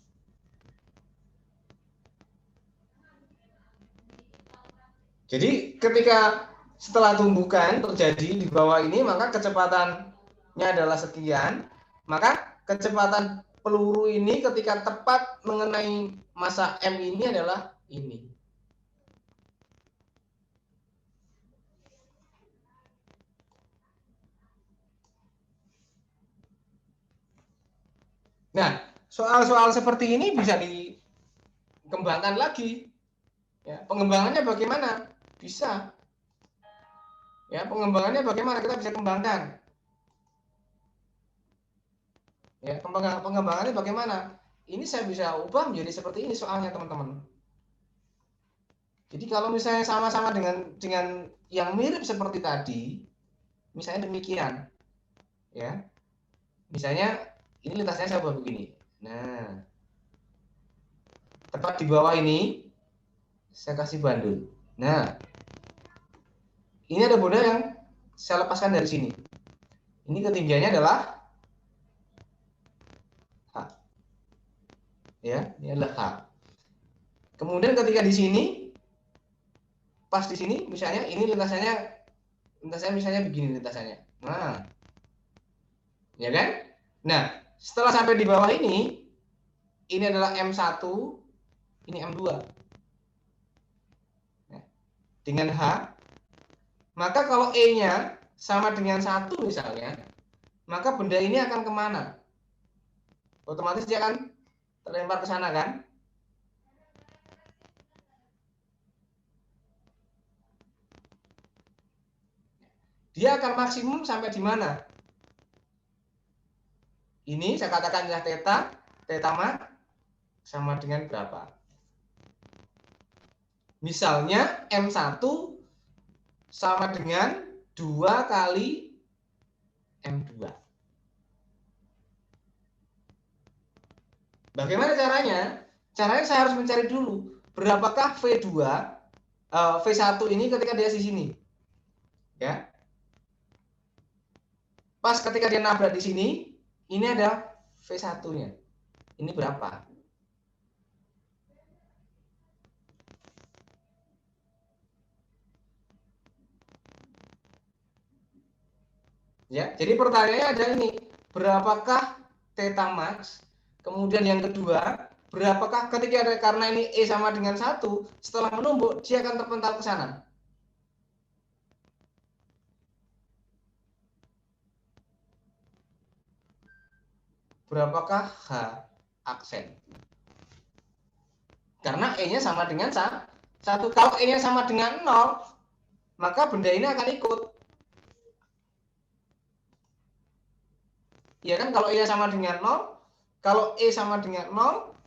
Jadi ketika setelah tumbukan terjadi di bawah ini, maka kecepatannya adalah sekian. Maka kecepatan peluru ini ketika tepat mengenai massa M ini adalah ini. Nah, soal-soal seperti ini bisa dikembangkan lagi. Ya, pengembangannya bagaimana? Bisa. Ya, pengembangannya bagaimana? Kita bisa kembangkan. Ya, pengembangannya bagaimana? Ini saya bisa ubah menjadi seperti ini soalnya, teman-teman. Jadi kalau misalnya sama-sama dengan yang mirip seperti tadi, misalnya demikian. Ya. Misalnya ini lintasnya saya buat begini. Nah, tepat di bawah ini saya kasih bandul. Nah, ini ada boda yang saya lepaskan dari sini. Ini ketinggiannya adalah H. Ya, ini adalah H. Kemudian ketika di sini, pas di sini, misalnya ini lintasannya misalnya begini lintasannya. Nah, ya kan? Nah, setelah sampai di bawah ini adalah M1, ini M2. Dengan H, maka kalau E-nya sama dengan 1 misalnya, maka benda ini akan kemana? Otomatis dia akan terlempar ke sana kan? Dia akan maksimum sampai di mana? Ini saya katakan adalah theta max sama dengan berapa? Misalnya M1 sama dengan 2 kali M2. Bagaimana caranya? Caranya saya harus mencari dulu berapakah V2 V1 ini ketika dia di sini. Ya. Pas ketika dia nabrak di sini, ini ada V1-nya. Ini berapa? Ya, jadi pertanyaannya ada ini, berapakah theta max? Kemudian yang kedua, berapakah ketika ada, karena ini E sama dengan 1, setelah menumpuk dia akan terpental ke sana. Berapakah H aksen? Karena E-nya sama dengan 1. Kalau E-nya sama dengan 0, maka benda ini akan ikut. Ya kan, kalau E sama dengan 0, kalau E sama dengan 0,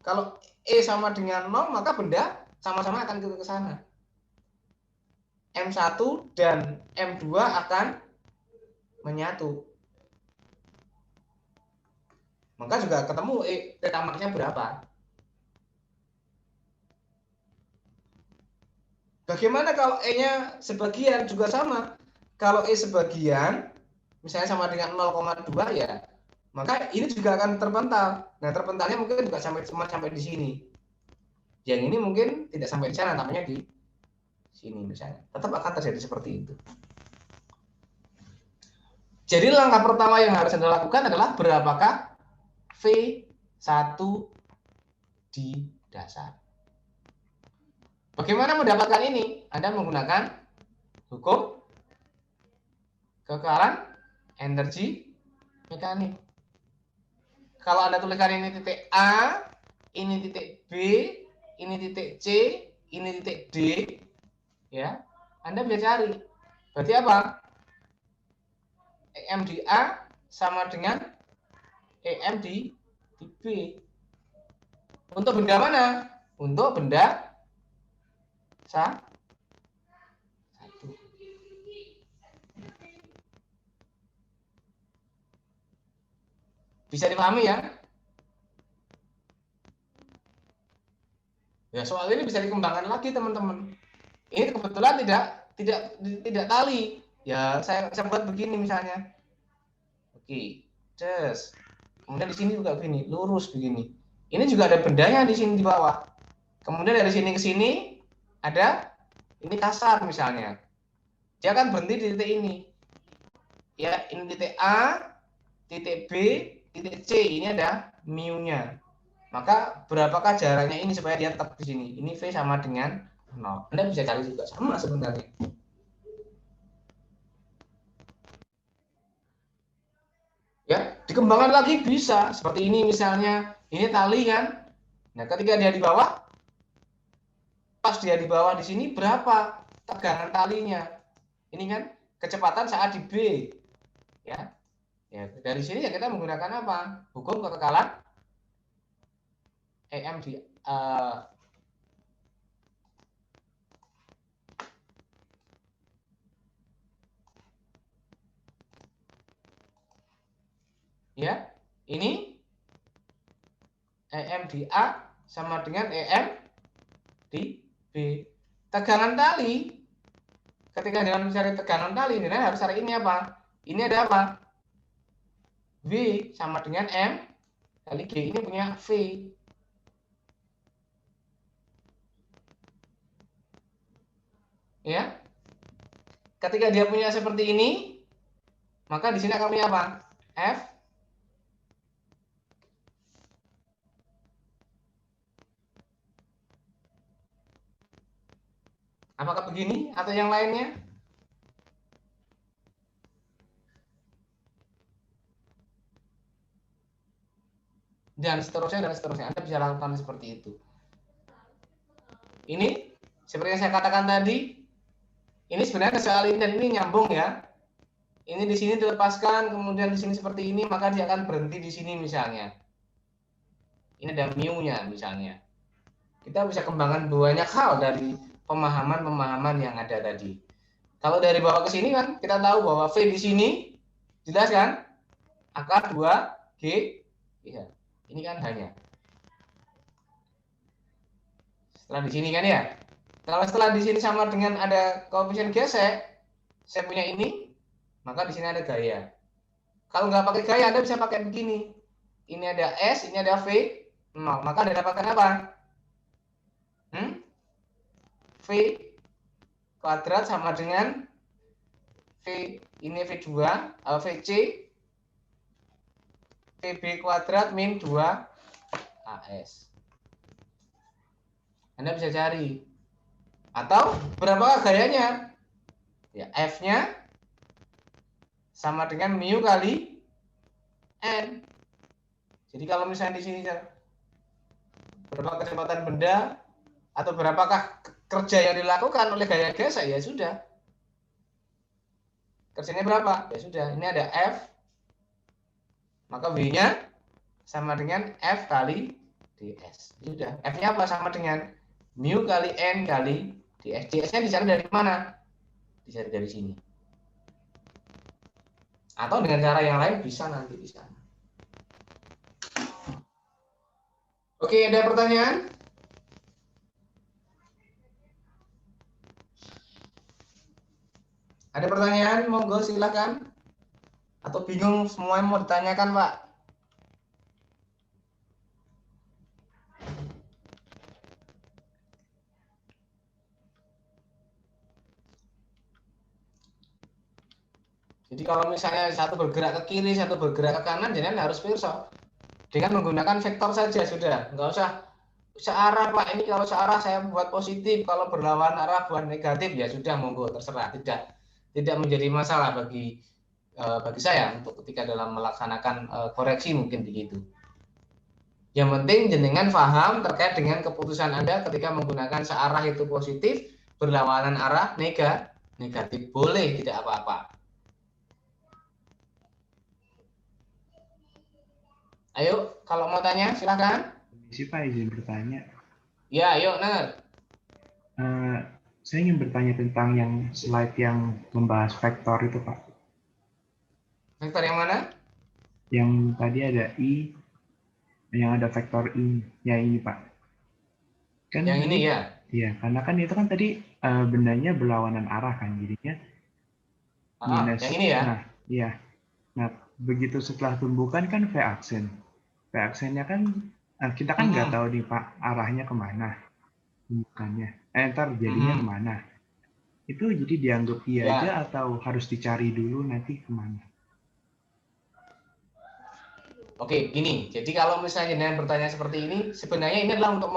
kalau E sama dengan 0, maka benda sama-sama akan ikut ke sana. M1 dan M2 akan menyatu. Maka juga ketemu theta max-nya berapa. Bagaimana kalau E-nya sebagian juga sama? Kalau E sebagian, misalnya sama dengan 0,2 ya, maka ini juga akan terpental. Nah, terpentalnya mungkin juga sampai di sini. Yang ini mungkin tidak sampai di sana, namanya di sini misalnya. Tetap akan terjadi seperti itu. Jadi langkah pertama yang harus Anda lakukan adalah berapakah V1 di dasar. Bagaimana mendapatkan ini? Anda menggunakan hukum kekerasan energi mekanik. Kalau Anda tuliskan ini titik A, ini titik B, ini titik C, ini titik D, ya, Anda bisa cari. Berarti apa? EM di A sama dengan EM di B. Untuk benda mana? Untuk benda 1. Bisa dipahami ya? Ya, soal ini bisa dikembangkan lagi teman-teman. Ini kebetulan tidak tali. Ya, saya buat begini misalnya. Oke, just. Kemudian di sini juga begini, lurus begini. Ini juga ada bendanya di sini di bawah. Kemudian dari sini ke sini ada ini kasar misalnya. Dia akan berhenti di titik ini. Ya, ini titik A, titik B, titik C. Ini ada mu-nya. Maka berapakah jaraknya ini supaya dia tetap di sini? Ini V sama dengan 0. Anda bisa cari juga sama sebenarnya. Ya, dikembangkan lagi bisa. Seperti ini misalnya, ini tali kan. Nah, ketika dia di bawah, pas dia di bawah di sini berapa tegangan talinya? Ini kan kecepatan saat di B. Ya. Ya, dari sini ya kita menggunakan apa? Hukum kekekalan EM di ya, ini EM di A sama dengan EM di B. Tegangan tali, ketika dengan mencari tegangan tali, ini harus cari ini apa? Ini ada apa? V sama dengan M kali G. Ini punya V. Ya, ketika dia punya seperti ini, maka di sini akan punya apa? F apakah begini atau yang lainnya? Dan seterusnya. Anda bisa lakukan seperti itu. Ini seperti yang saya katakan tadi, ini sebenarnya soal ini dan ini nyambung ya. Ini di sini dilepaskan, kemudian di sini seperti ini, maka dia akan berhenti di sini misalnya. Ini ada mu-nya misalnya. Kita bisa kembangkan banyak hal dari pemahaman-pemahaman yang ada tadi. Kalau dari bawah ke sini kan kita tahu bahwa V di sini jelas kan? Akar 2 G. Iya. Ini kan hanya. Setelah di sini kan ya. Kalau setelah di sini sama dengan ada koefisien gesek, saya punya ini, maka di sini ada gaya. Kalau nggak pakai gaya, Anda bisa pakai begini. Ini ada S, ini ada V, 0. Maka Anda dapatkan apa? V kuadrat sama dengan ini V2, VC, VB kuadrat min 2 AS. Anda bisa cari. Atau berapa gayanya? Ya, F-nya sama dengan mu kali N. Jadi kalau misalnya di sini berapa kecepatan benda atau berapakah kerja yang dilakukan oleh gaya gesek, ya sudah. Kerjanya berapa? Ya sudah, ini ada F, maka V-nya sama dengan F kali ds. Sudah, F-nya apa? Sama dengan mu kali N kali ds. ds-nya dicari dari mana? Dicari dari sini. Atau dengan cara yang lain bisa nanti di sana. Oke, ada pertanyaan? Ada pertanyaan? Monggo silakan. Atau bingung semua yang mau ditanyakan, Pak? Jadi kalau misalnya satu bergerak ke kiri, satu bergerak ke kanan, jangan harus pirsa. Dengan menggunakan vektor saja sudah, nggak usah searah Pak. Ini kalau searah saya buat positif, kalau berlawan arah buat negatif, ya sudah monggo terserah. Tidak menjadi masalah bagi saya untuk ketika dalam melaksanakan koreksi mungkin begitu. Yang penting jenengan paham terkait dengan keputusan Anda ketika menggunakan searah itu positif, berlawanan arah negatif, boleh, tidak apa-apa. Ayo, kalau mau tanya silakan. Pak, izin bertanya. Ya, ayo, Ner. Saya ingin bertanya tentang yang slide yang membahas vektor itu, Pak. Vektor yang mana? Yang tadi ada I, yang ada vektor I, ya ini, Pak. Kan Yang tadi, ini ya? Iya, karena kan itu kan tadi bendanya berlawanan arah kan, jadinya minus. Yang ini ya? Nah, iya. Nah, begitu setelah tumbukan kan V aksen. V aksennya kan kita kan nggak tahu nih Pak arahnya kemana, bukannya. Ntar jadinya kemana? Itu jadi dianggap iya Ya. aja atau harus dicari dulu nanti kemana? Oke, gini. Jadi kalau misalnya jenengan bertanya seperti ini, sebenarnya ini adalah untuk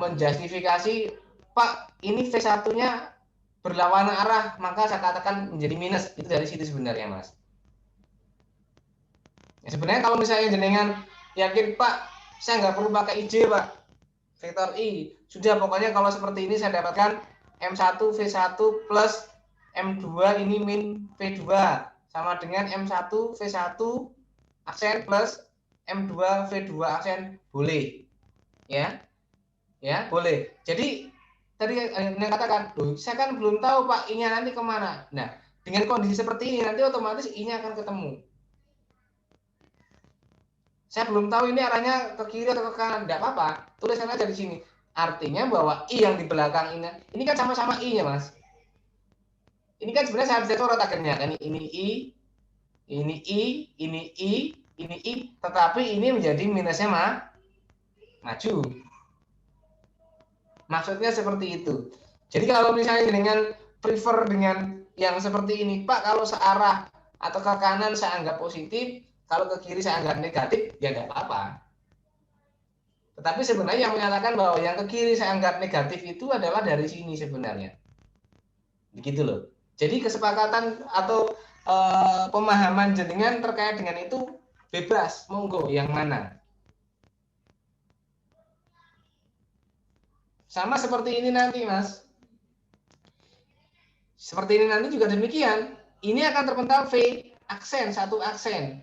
menjustifikasi, Pak, ini V1-nya berlawanan arah, maka saya katakan menjadi minus. Itu dari situ sebenarnya, Mas. Ya, sebenarnya kalau misalnya jenengan yakin, Pak, saya nggak perlu pakai IJ, Pak. Vektor I. Sudah, pokoknya kalau seperti ini saya dapatkan M1 V1 plus M2 ini min V2 sama dengan M1 V1 aksen plus M2 V2 aksen, boleh. Ya. Ya, boleh. Jadi tadi yang katakan, loh, saya kan belum tahu Pak I-nya nanti kemana. Nah, dengan kondisi seperti ini nanti otomatis I-nya akan ketemu. Saya belum tahu ini arahnya ke kiri atau ke kanan, tidak apa-apa. Tulisan aja di sini. Artinya bahwa I yang di belakang ini kan sama-sama I-nya, Mas. Ini kan sebenarnya saya bisa coret akhirnya kan, ini I, ini I, ini I, ini I, tetapi ini menjadi minusnya maju. Maksudnya seperti itu. Jadi kalau misalnya dengan prefer dengan yang seperti ini, Pak, kalau searah atau ke kanan saya anggap positif, kalau ke kiri saya anggap negatif, ya tidak apa-apa. Tetapi sebenarnya yang menyatakan bahwa yang ke kiri saya anggap negatif itu adalah dari sini sebenarnya. Begitu loh. Jadi kesepakatan atau pemahaman jenengan terkait dengan itu bebas, monggo yang mana. Sama seperti ini nanti, Mas. Seperti ini nanti juga demikian. Ini akan terpental V aksen, satu aksen.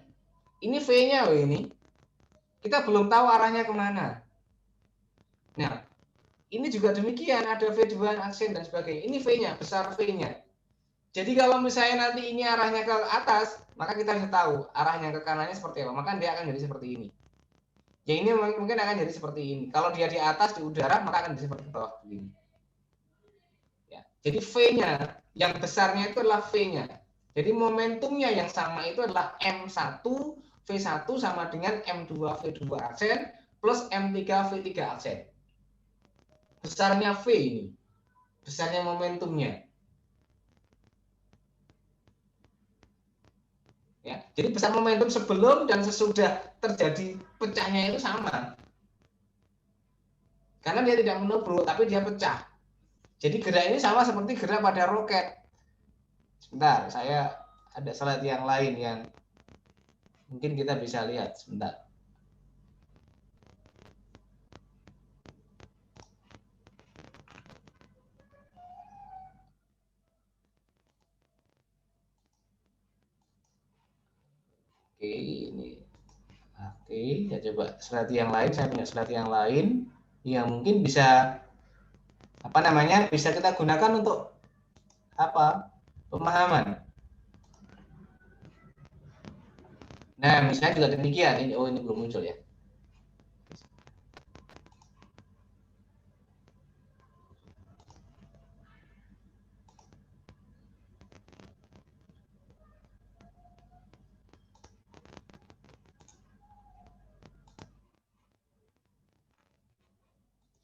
Ini V-nya loh ini. Kita belum tahu arahnya kemana. Nah, ini juga demikian, ada V2 aksen dan sebagainya. Ini V-nya, besar V-nya. Jadi kalau misalnya nanti ini arahnya ke atas, maka kita bisa tahu arahnya ke kanannya seperti apa. Maka dia akan jadi seperti ini. Ya ini mungkin akan jadi seperti ini. Kalau dia di atas di udara maka akan jadi seperti bawah begini. Ya, jadi V-nya yang besarnya itu adalah V-nya. Jadi momentumnya yang sama itu adalah M1 V1 sama dengan M2 V2 aksen plus M3 V3 aksen. Besarnya V ini. Besarnya momentumnya. Ya, jadi besar momentum sebelum dan sesudah terjadi pecahnya itu sama. Karena dia tidak menubruk, tapi dia pecah. Jadi gerak ini sama seperti gerak pada roket. Sebentar, saya ada slide yang lain yang mungkin kita bisa lihat. Sebentar. Oke, ini. Oke, ya coba slide yang lain. Saya punya slide yang lain yang mungkin bisa bisa kita gunakan untuk pemahaman. Nah, misalnya juga demikian. Ini belum muncul ya.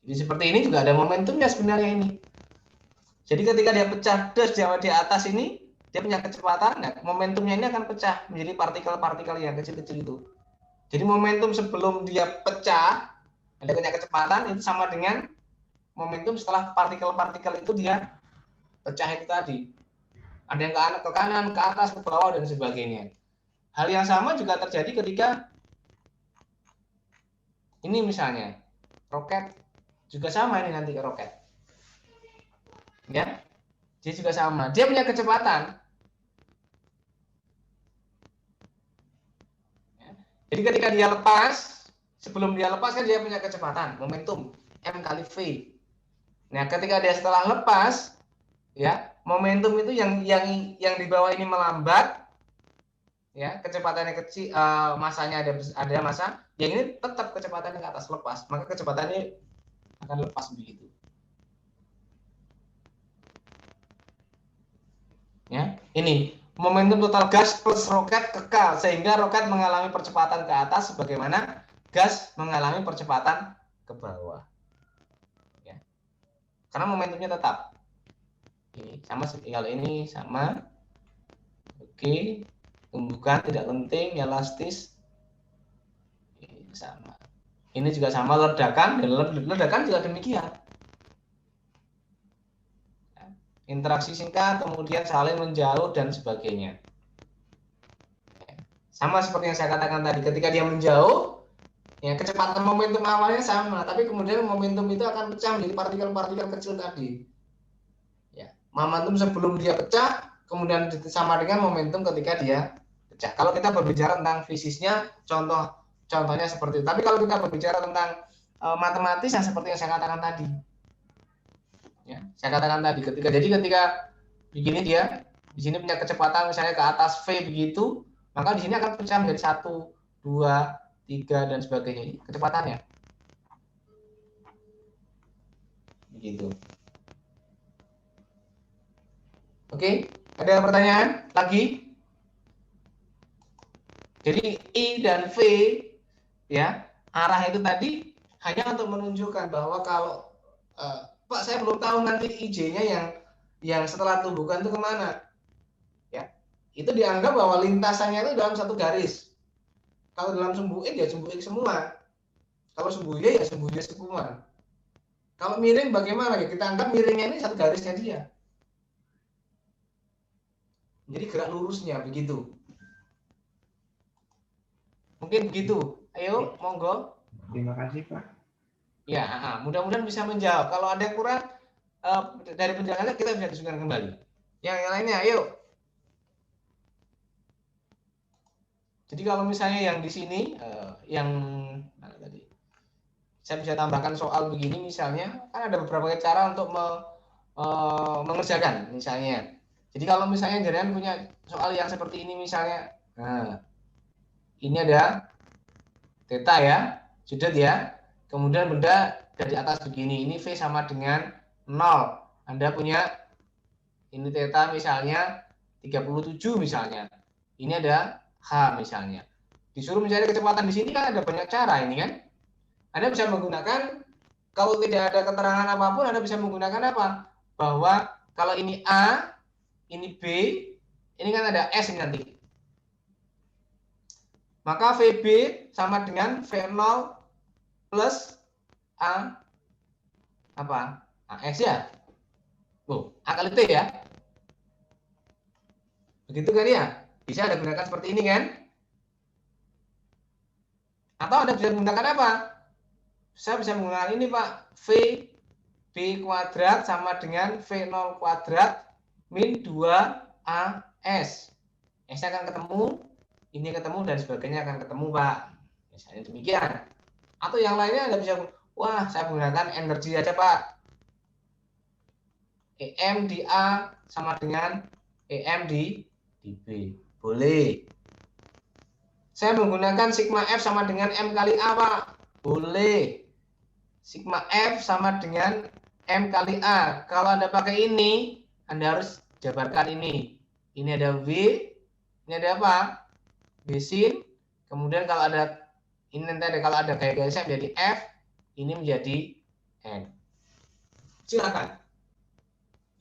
Jadi seperti ini juga ada momentumnya sebenarnya ini. Jadi ketika dia pecah di atas ini, dia punya kecepatan, nah momentumnya ini akan pecah menjadi partikel-partikel yang kecil-kecil itu. Jadi momentum sebelum dia pecah, ada punya kecepatan, itu sama dengan momentum setelah partikel-partikel itu dia pecah itu tadi. Ada yang ke kanan, ke atas, ke bawah, dan sebagainya. Hal yang sama juga terjadi ketika ini misalnya, roket juga sama ini nanti ke roket. Ya, dia juga sama. Dia punya kecepatan. Ya. Jadi ketika dia lepas, sebelum dia lepas kan dia punya kecepatan, momentum M kali V. Nah, ketika dia setelah lepas, ya momentum itu yang di bawah ini melambat, ya kecepatannya kecil, masanya ada massa, yang ini tetap kecepatannya ke atas lepas, maka kecepatannya akan lepas begitu. Ya, ini momentum total gas plus roket kekal sehingga roket mengalami percepatan ke atas sebagaimana gas mengalami percepatan ke bawah. Ya. Karena momentumnya tetap. Ini sama kalau ini sama. Oke, tumbukan tidak penting, elastis. Ini sama. Ini juga sama ledakan, dan ledakan juga demikian. Interaksi singkat, kemudian saling menjauh, dan sebagainya. Sama seperti yang saya katakan tadi, ketika dia menjauh, ya kecepatan momentum awalnya sama, tapi kemudian momentum itu akan pecah menjadi partikel-partikel kecil tadi. Ya, momentum sebelum dia pecah, kemudian sama dengan momentum ketika dia pecah. Kalau kita berbicara tentang fisisnya, contohnya seperti itu. Tapi kalau kita berbicara tentang matematis, yang seperti yang saya katakan tadi. Ya, saya katakan tadi ketika begini dia di sini punya kecepatan misalnya ke atas V begitu, maka di sini akan pecah menjadi 1, 2, 3 dan sebagainya kecepatannya. Begitu. Oke, ada pertanyaan lagi? Jadi I dan V ya, arah itu tadi hanya untuk menunjukkan bahwa kalau Pak, saya belum tahu nanti IJ-nya yang setelah tumbukan itu kemana. Ya, itu dianggap bahwa lintasannya itu dalam satu garis. Kalau dalam sumbu X ya sumbu X semua. Kalau sumbu Y ya sumbu Y semua. Kalau miring bagaimana ya? Kita anggap miringnya ini satu garisnya dia. Jadi gerak lurusnya begitu. Mungkin begitu. Ayo, monggo. Terima kasih, Pak. Ya, mudah-mudahan bisa menjawab. Kalau ada yang kurang dari penjelasannya kita bisa diskusikan kembali. Yang lainnya, ayo. Jadi kalau misalnya yang di sini, yang mana tadi? Saya bisa tambahkan soal begini misalnya, kan ada beberapa cara untuk mengerjakan misalnya. Jadi kalau misalnya jangan punya soal yang seperti ini misalnya, nah, ini ada theta ya, sudah ya. Kemudian benda dari atas begini, ini V sama dengan 0. Anda punya ini theta misalnya 37 misalnya. Ini ada H misalnya. Disuruh mencari kecepatan di sini kan ada banyak cara ini kan. Anda bisa menggunakan, kalau tidak ada keterangan apapun, Anda bisa menggunakan apa? Bahwa kalau ini A, ini B, ini kan ada S ini nanti. Maka VB sama dengan V0 plus A apa? AX ya? A kali T ya? Begitu kan ya? Bisa Anda gunakan seperti ini kan? Atau Anda bisa menggunakan apa? Saya bisa menggunakan ini Pak. V B kuadrat sama dengan V0 kuadrat min 2AS. S akan ketemu, ini ketemu, dan sebagainya akan ketemu Pak. Misalnya demikian. Atau yang lainnya Anda bisa, wah saya menggunakan energi aja Pak. EM di A sama dengan EM di B. Boleh. Saya menggunakan sigma F sama dengan M kali A Pak. Boleh. Sigma F sama dengan M kali A. Kalau Anda pakai ini, Anda harus jabarkan ini. Ini ada V, ini ada apa? B sin. Kemudian kalau ada ini nanti ada, kalau ada gaya gesek menjadi F, ini menjadi N. Silakan.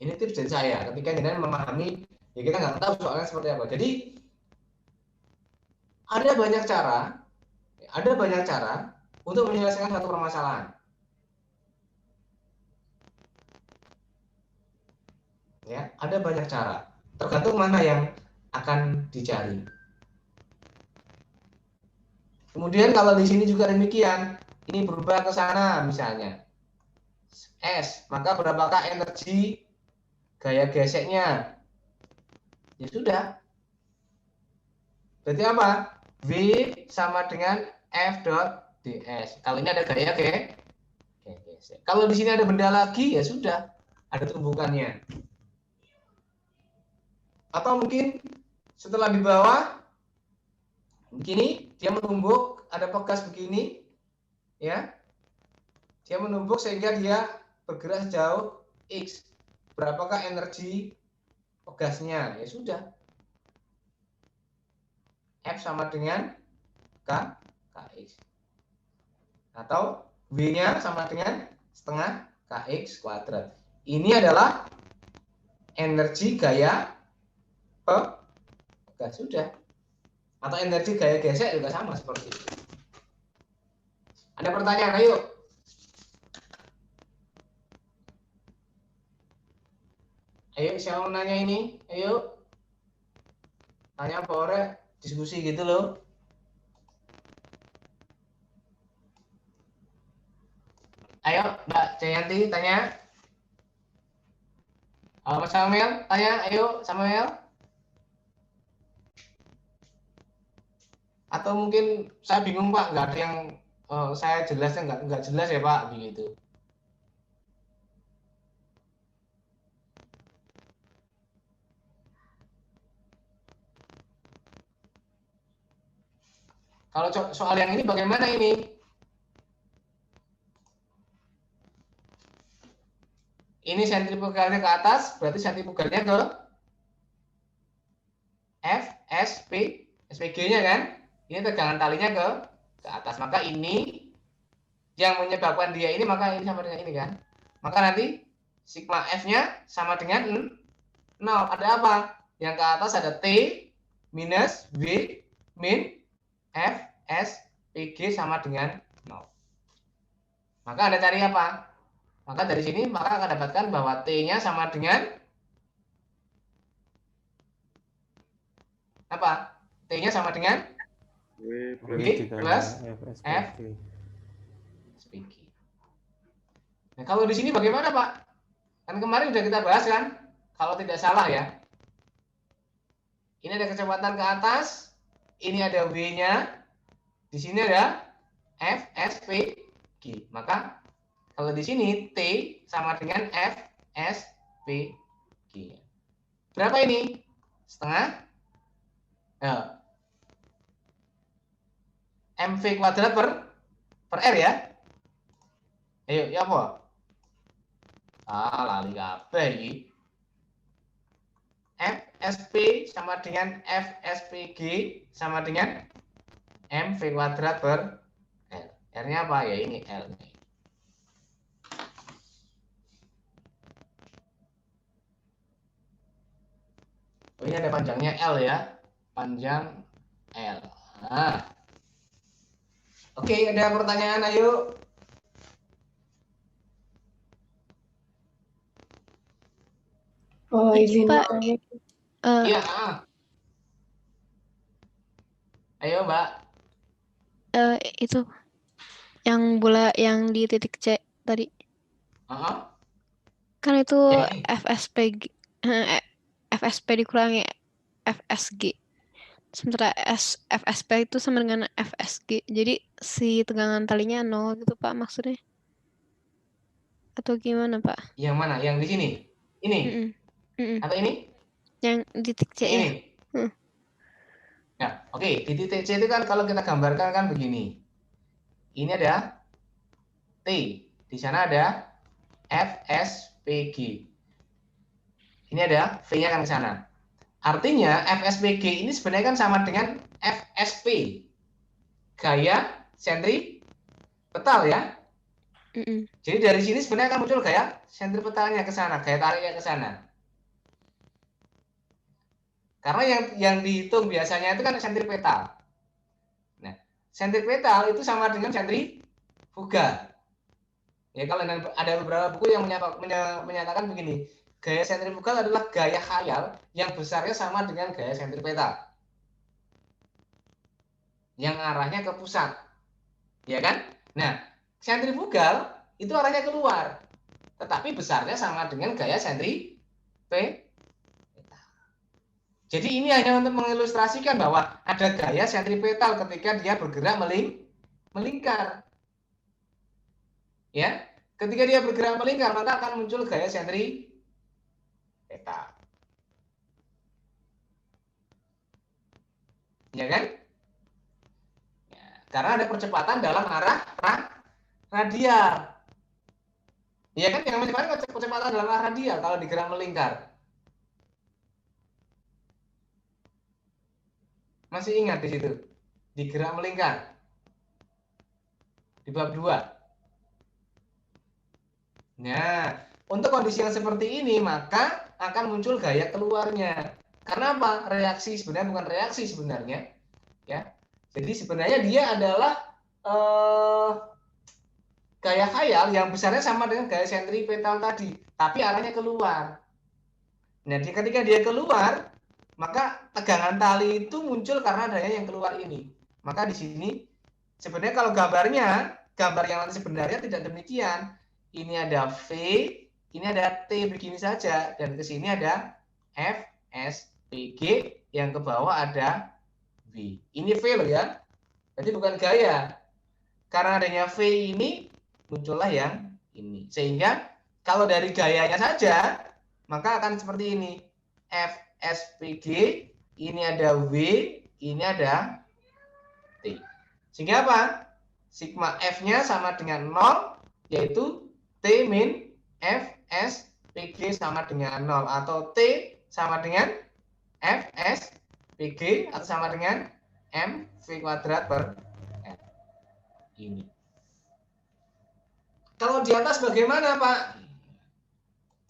Ini tips dari saya. Ketika kita memahami, ya kita nggak tahu soalnya seperti apa. Jadi ada banyak cara untuk menyelesaikan satu permasalahan. Ya, ada banyak cara. Tergantung mana yang akan dicari. Kemudian kalau di sini juga demikian, ini berubah ke sana misalnya. S, maka berapakah energi gaya geseknya? Ya sudah. Berarti apa? V sama dengan F dot ds. Kalau ini ada gaya gesek. Kalau di sini ada benda lagi, ya sudah. Ada tumbukannya. Atau mungkin setelah di bawah begini, dia menumbuk, ada pegas begini, ya, dia menumbuk sehingga dia bergerak sejauh X. Berapakah energi pegasnya? Ya sudah, F sama dengan Kx. Atau V-nya sama dengan setengah Kx kuadrat. Ini adalah energi gaya pegas, sudah. Atau energi gaya gesek juga sama seperti itu. Ada pertanyaan? Ayo. Ayo, siapa mau nanya ini? Ayo. Tanya boleh, diskusi gitu loh. Ayo, Mbak Jayanti tanya. Halo Mas Samuel, tanya. Ayo, Samuel. Atau mungkin saya bingung Pak, nggak ada yang saya jelasnya nggak jelas ya Pak, begitu. Kalau soal yang ini bagaimana ini? Ini sentrifugalnya ke atas, berarti sentrifugalnya ke F, S, P, SPG-nya kan? Ini tegangan talinya ke atas. Maka ini yang menyebabkan dia ini, maka ini sama dengan ini kan? Maka nanti sigma F-nya sama dengan 0. Ada apa? Yang ke atas ada T minus V min F, S, PG sama dengan 0. Maka Anda cari apa? Maka dari sini maka akan dapatkan bahwa T-nya sama dengan apa? T-nya sama dengan V plus F SPG. Nah, kalau di sini bagaimana Pak? Kan kemarin sudah kita bahas kan? Kalau tidak salah ya. Ini ada kecepatan ke atas, ini ada V-nya, di sini ada F, S, P, G. Maka kalau di sini T sama dengan F, S, P, G. Berapa ini? Setengah MV kuadrat per R ya. Ayo, ya apa? Lali kabeh iki. FSP sama dengan FSPG sama dengan MV kuadrat per R. R-nya apa ya? Ini L nih. Oh, ini ada panjangnya L ya. Panjang L. Nah, Oke, ada pertanyaan, ayo. Oh, Ini izin Pak, nanya. Iya, ayo Mbak. itu yang bola yang di titik C tadi. Kan itu Ya, ini. FSP dikurangi FSG. Sementara FSP itu sama dengan FSG. Jadi si tegangan talinya 0 gitu Pak maksudnya. Atau gimana Pak? Yang mana? Yang di sini? Ini? Mm-mm. Mm-mm. Atau ini? Yang di titik C Yang ya. ini? Ya, oke. Di titik C itu kan kalau kita gambarkan kan begini. Ini ada T. Di sana ada FSPG. Ini ada V-nya kan ke sana. Artinya FSPG ini sebenarnya kan sama dengan FSP. Gaya sentripetal ya. Mm-mm. Jadi dari sini sebenarnya akan muncul gaya sentripetalnya ke sana, gaya tariknya ke sana. Karena yang dihitung biasanya itu kan sentripetal. Nah, sentripetal itu sama dengan sentrifugal. Ya, kalau ada beberapa buku yang menyatakan begini, gaya sentrifugal adalah gaya khayal yang besarnya sama dengan gaya sentripetal. Yang arahnya ke pusat. Ya kan? Nah, sentrifugal itu arahnya keluar. Tetapi besarnya sama dengan gaya sentripetal. Jadi ini hanya untuk mengilustrasikan bahwa ada gaya sentripetal ketika dia bergerak melingkar. Ya, ketika dia bergerak melingkar maka akan muncul gaya sentripetal. Ya kan? Ya, karena ada percepatan dalam arah radial. Ya kan, yang menyebabkan percepatan dalam arah radial kalau digerak melingkar. Masih ingat di situ? Digerak melingkar. Di bab 2. Nah, untuk kondisi yang seperti ini maka akan muncul gaya keluarnya. Karena apa? Reaksi sebenarnya bukan reaksi sebenarnya, ya. Jadi sebenarnya dia adalah gaya khayal yang besarnya sama dengan gaya sentripetal tadi, tapi arahnya keluar. Nah, ketika dia keluar, maka tegangan tali itu muncul karena adanya yang keluar ini. Maka di sini sebenarnya kalau gambar yang nanti sebenarnya tidak demikian. Ini ada V, ini ada T begini saja, dan ke sini ada F, S, P, G, yang ke bawah ada V. Ini V loh ya, jadi bukan gaya. Karena adanya V ini, muncullah yang ini. Sehingga kalau dari gayanya saja, maka akan seperti ini. F, S, P, G, ini ada W, ini ada T. Sehingga apa? Sigma F-nya sama dengan 0, yaitu T min F, S, P, G sama dengan 0. Atau T sama dengan F, S, P, G, atau sama dengan M, V kuadrat per F. Ini. Kalau di atas bagaimana, Pak?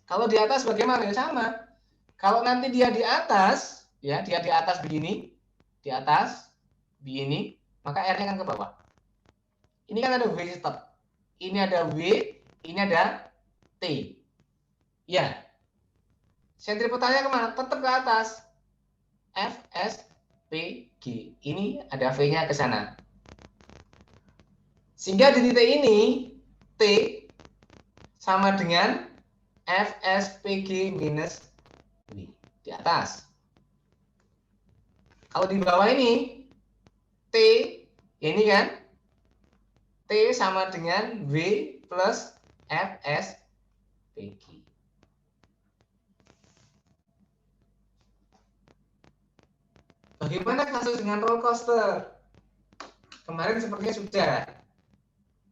Kalau di atas bagaimana? Ya sama. Kalau nanti dia di atas, ya dia di atas begini, di atas begini, maka R-nya kan ke bawah. Ini kan ada V stop. Ini ada W, ini ada T. Ya. Sentripetalnya kemana? Tetap ke atas. F, S, P, G. Ini ada V-nya ke sana. Sehingga di titik ini, T sama dengan F, S, P, G minus W. Di atas. Kalau di bawah ini, T, ini kan, T sama dengan W plus F, S, P, G. Bagaimana kasus dengan roller coaster? Kemarin sepertinya sudah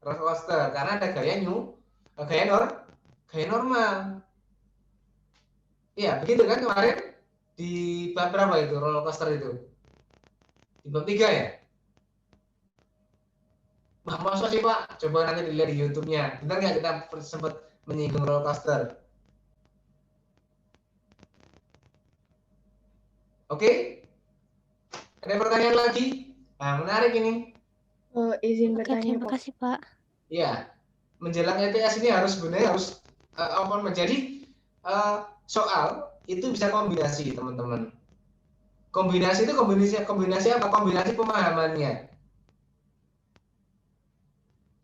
roller coaster karena ada gaya normal. Iya, begitu kan kemarin di bab berapa itu roller coaster itu? Di bab 3 ya? Nah, masa sih Pak? Coba nanti dilihat di YouTube-nya. Bentar nggak kita sempat menyinggung roller coaster? Oke? Ada pertanyaan lagi? Nah, menarik ini. Izin Oke, bertanya, terima Pak. kasih, Pak. Ya, menjelang ETS ini sebenarnya harus menjadi soal itu bisa kombinasi, teman-teman. Kombinasi itu kombinasi apa? Kombinasi pemahamannya.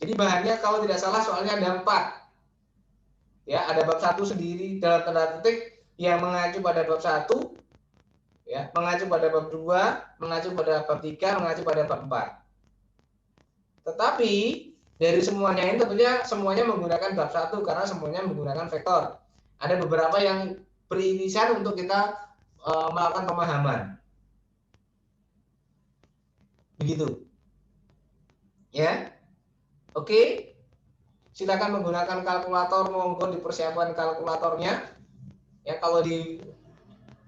Jadi bahannya kalau tidak salah soalnya ada 4. Ya, ada bab 1 sendiri dalam tanda petik yang mengacu pada bab 1, ya, mengacu pada bab 2, mengacu pada bab 3, mengacu pada bab 4. Tetapi dari semuanya ini tentunya semuanya menggunakan bab 1 karena semuanya menggunakan vektor. Ada beberapa yang beririsan untuk kita melakukan pemahaman. Begitu. Ya. Oke. Silakan menggunakan kalkulator, monggo dipersiapkan kalkulatornya. Ya, kalau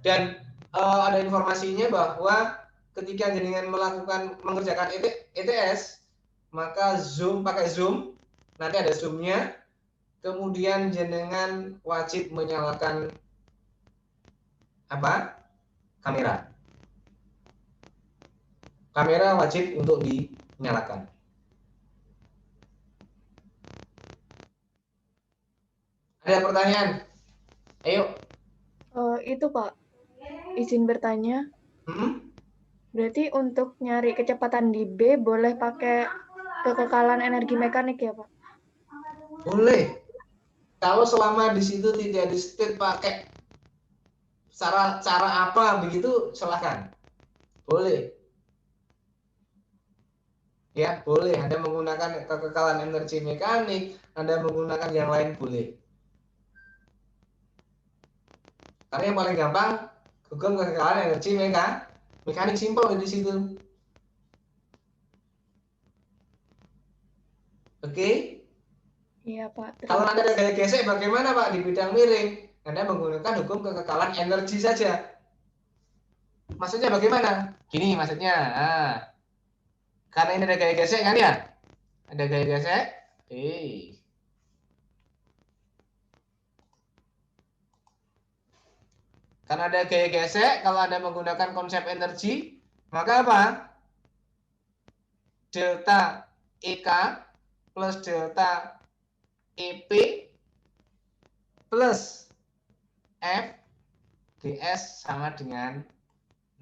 dan ada informasinya bahwa ketika jenengan mengerjakan ETS, maka pakai Zoom, nanti ada Zoom-nya. Kemudian jenengan wajib menyalakan kamera. Kamera wajib untuk dinyalakan. Ada pertanyaan? Ayo. Itu Pak, izin bertanya. Berarti untuk nyari kecepatan di B boleh pakai kekekalan energi mekanik ya, Pak? Boleh. Kalau selama di situ tidak di state pakai cara apa begitu, silahkan. Boleh. Ya, boleh. Anda menggunakan kekekalan energi mekanik, Anda menggunakan yang lain boleh. Karena yang paling gampang hukum kekekalan energi mekanik simpel di situ. Oke? Iya, Pak. Kalau Anda ada gaya gesek bagaimana, Pak? Di bidang miring, Anda menggunakan hukum kekekalan energi saja. Maksudnya bagaimana? Gini maksudnya. Karena ini ada gaya gesek kan ya? Ada gaya gesek. Karena ada gaya gesek, kalau Anda menggunakan konsep energi, maka apa? Delta EK plus delta EP plus F ds sama dengan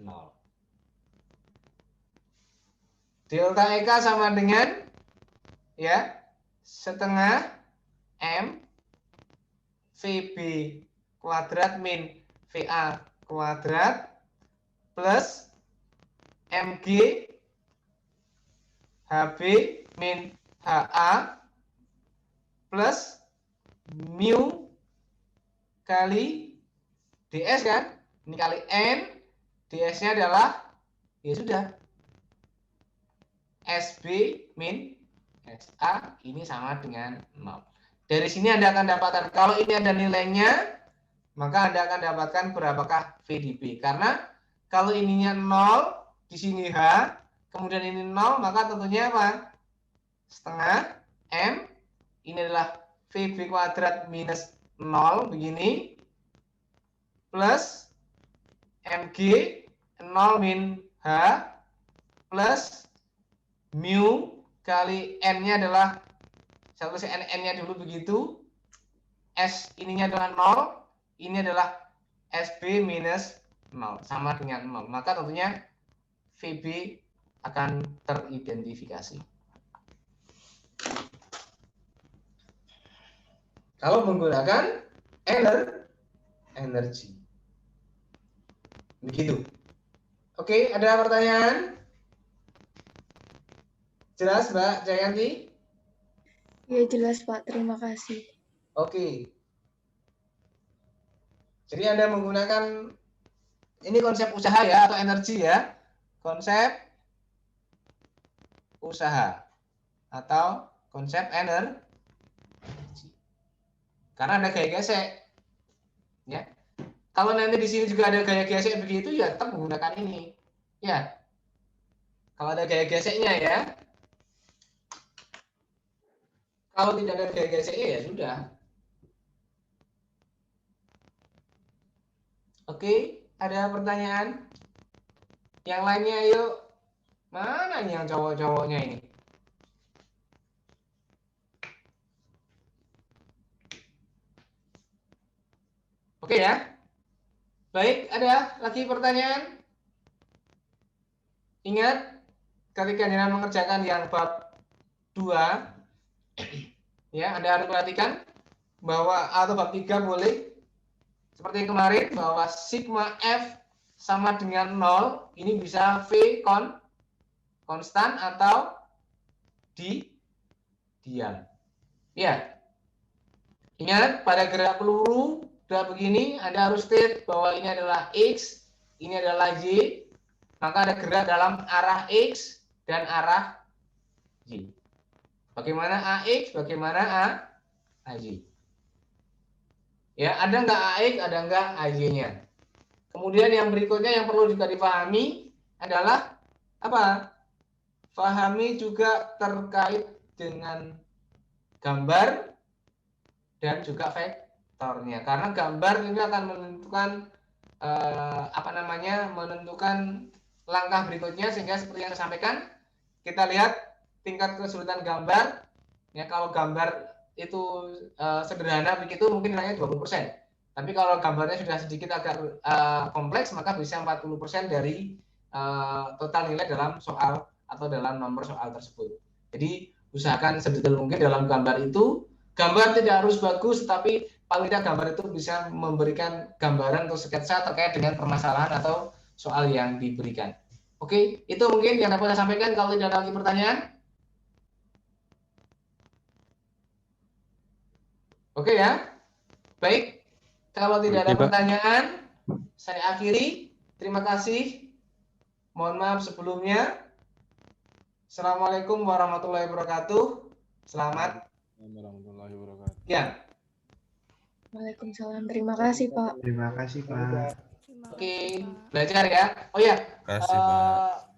0. Delta EK sama dengan ya setengah M VB kuadrat min VA kuadrat plus MG HB min HA plus mu kali DS kan? Ini kali N, DS-nya adalah ya sudah SB min SA ini sama dengan 0. Dari sini Anda akan dapatkan kalau ini ada nilainya, maka Anda akan dapatkan berapakah VdB. Karena kalau ininya 0, di sini H, kemudian ini 0, maka tentunya apa? Setengah M, ini adalah VB kuadrat minus 0, begini, plus MG 0 min H, plus mu kali N-nya adalah, saya tulis N-nya dulu begitu, S ininya adalah 0, ini adalah SB minus 0, sama dengan 0. Maka tentunya VB akan teridentifikasi. Kalau menggunakan energi. Begitu. Oke, ada pertanyaan? Jelas, Mbak Jayanti? Ya, jelas, Pak. Terima kasih. Oke. Jadi Anda menggunakan, ini konsep usaha ya, atau energi ya. Konsep usaha atau konsep energi. Karena ada gaya gesek. Ya. Kalau nanti di sini juga ada gaya gesek begitu, ya tetap menggunakan ini. Ya. Kalau ada gaya geseknya ya. Kalau tidak ada gaya geseknya ya sudah. Oke, ada pertanyaan? Yang lainnya yuk. Mana ini yang cowok-cowoknya ini? Oke ya. Baik, ada lagi pertanyaan? Ingat, ketika Anda mengerjakan yang bab 2, ya, Anda harus perhatikan bahwa atau bab 3 boleh seperti kemarin bahwa sigma F sama dengan 0, ini bisa V konstan atau diam. Ya. Ingat, pada gerak peluru udah begini, Anda harus state bahwa ini adalah X, ini adalah Y, maka ada gerak dalam arah X dan arah Y. Bagaimana AX, bagaimana AY. Ya, ada nggak AX, ada nggak AY-nya. Kemudian yang berikutnya yang perlu juga dipahami adalah apa? Pahami juga terkait dengan gambar dan juga vektornya, karena gambar ini akan menentukan menentukan langkah berikutnya, sehingga seperti yang saya sampaikan, kita lihat tingkat kesulitan gambar. Ya, kalau gambar itu sederhana begitu mungkin nilainya 20%. Tapi kalau gambarnya sudah sedikit agak kompleks, maka bisa 40% dari total nilai dalam soal atau dalam nomor soal tersebut. Jadi usahakan sedetail mungkin dalam gambar itu. Gambar tidak harus bagus, tapi paling tidak gambar itu bisa memberikan gambaran atau sketsa terkait dengan permasalahan atau soal yang diberikan. Oke, itu mungkin yang dapat saya sampaikan. Kalau tidak ada lagi pertanyaan. Oke ya. Baik, kalau tidak ada pertanyaan, saya akhiri. Terima kasih. Mohon maaf sebelumnya. Assalamualaikum warahmatullahi wabarakatuh. Selamat. Warahmatullahi wabarakatuh. Ya. Waalaikumsalam. Terima kasih, Pak. Terima kasih, Pak. Oke, belajar ya. Oh ya. Terima kasih, Pak.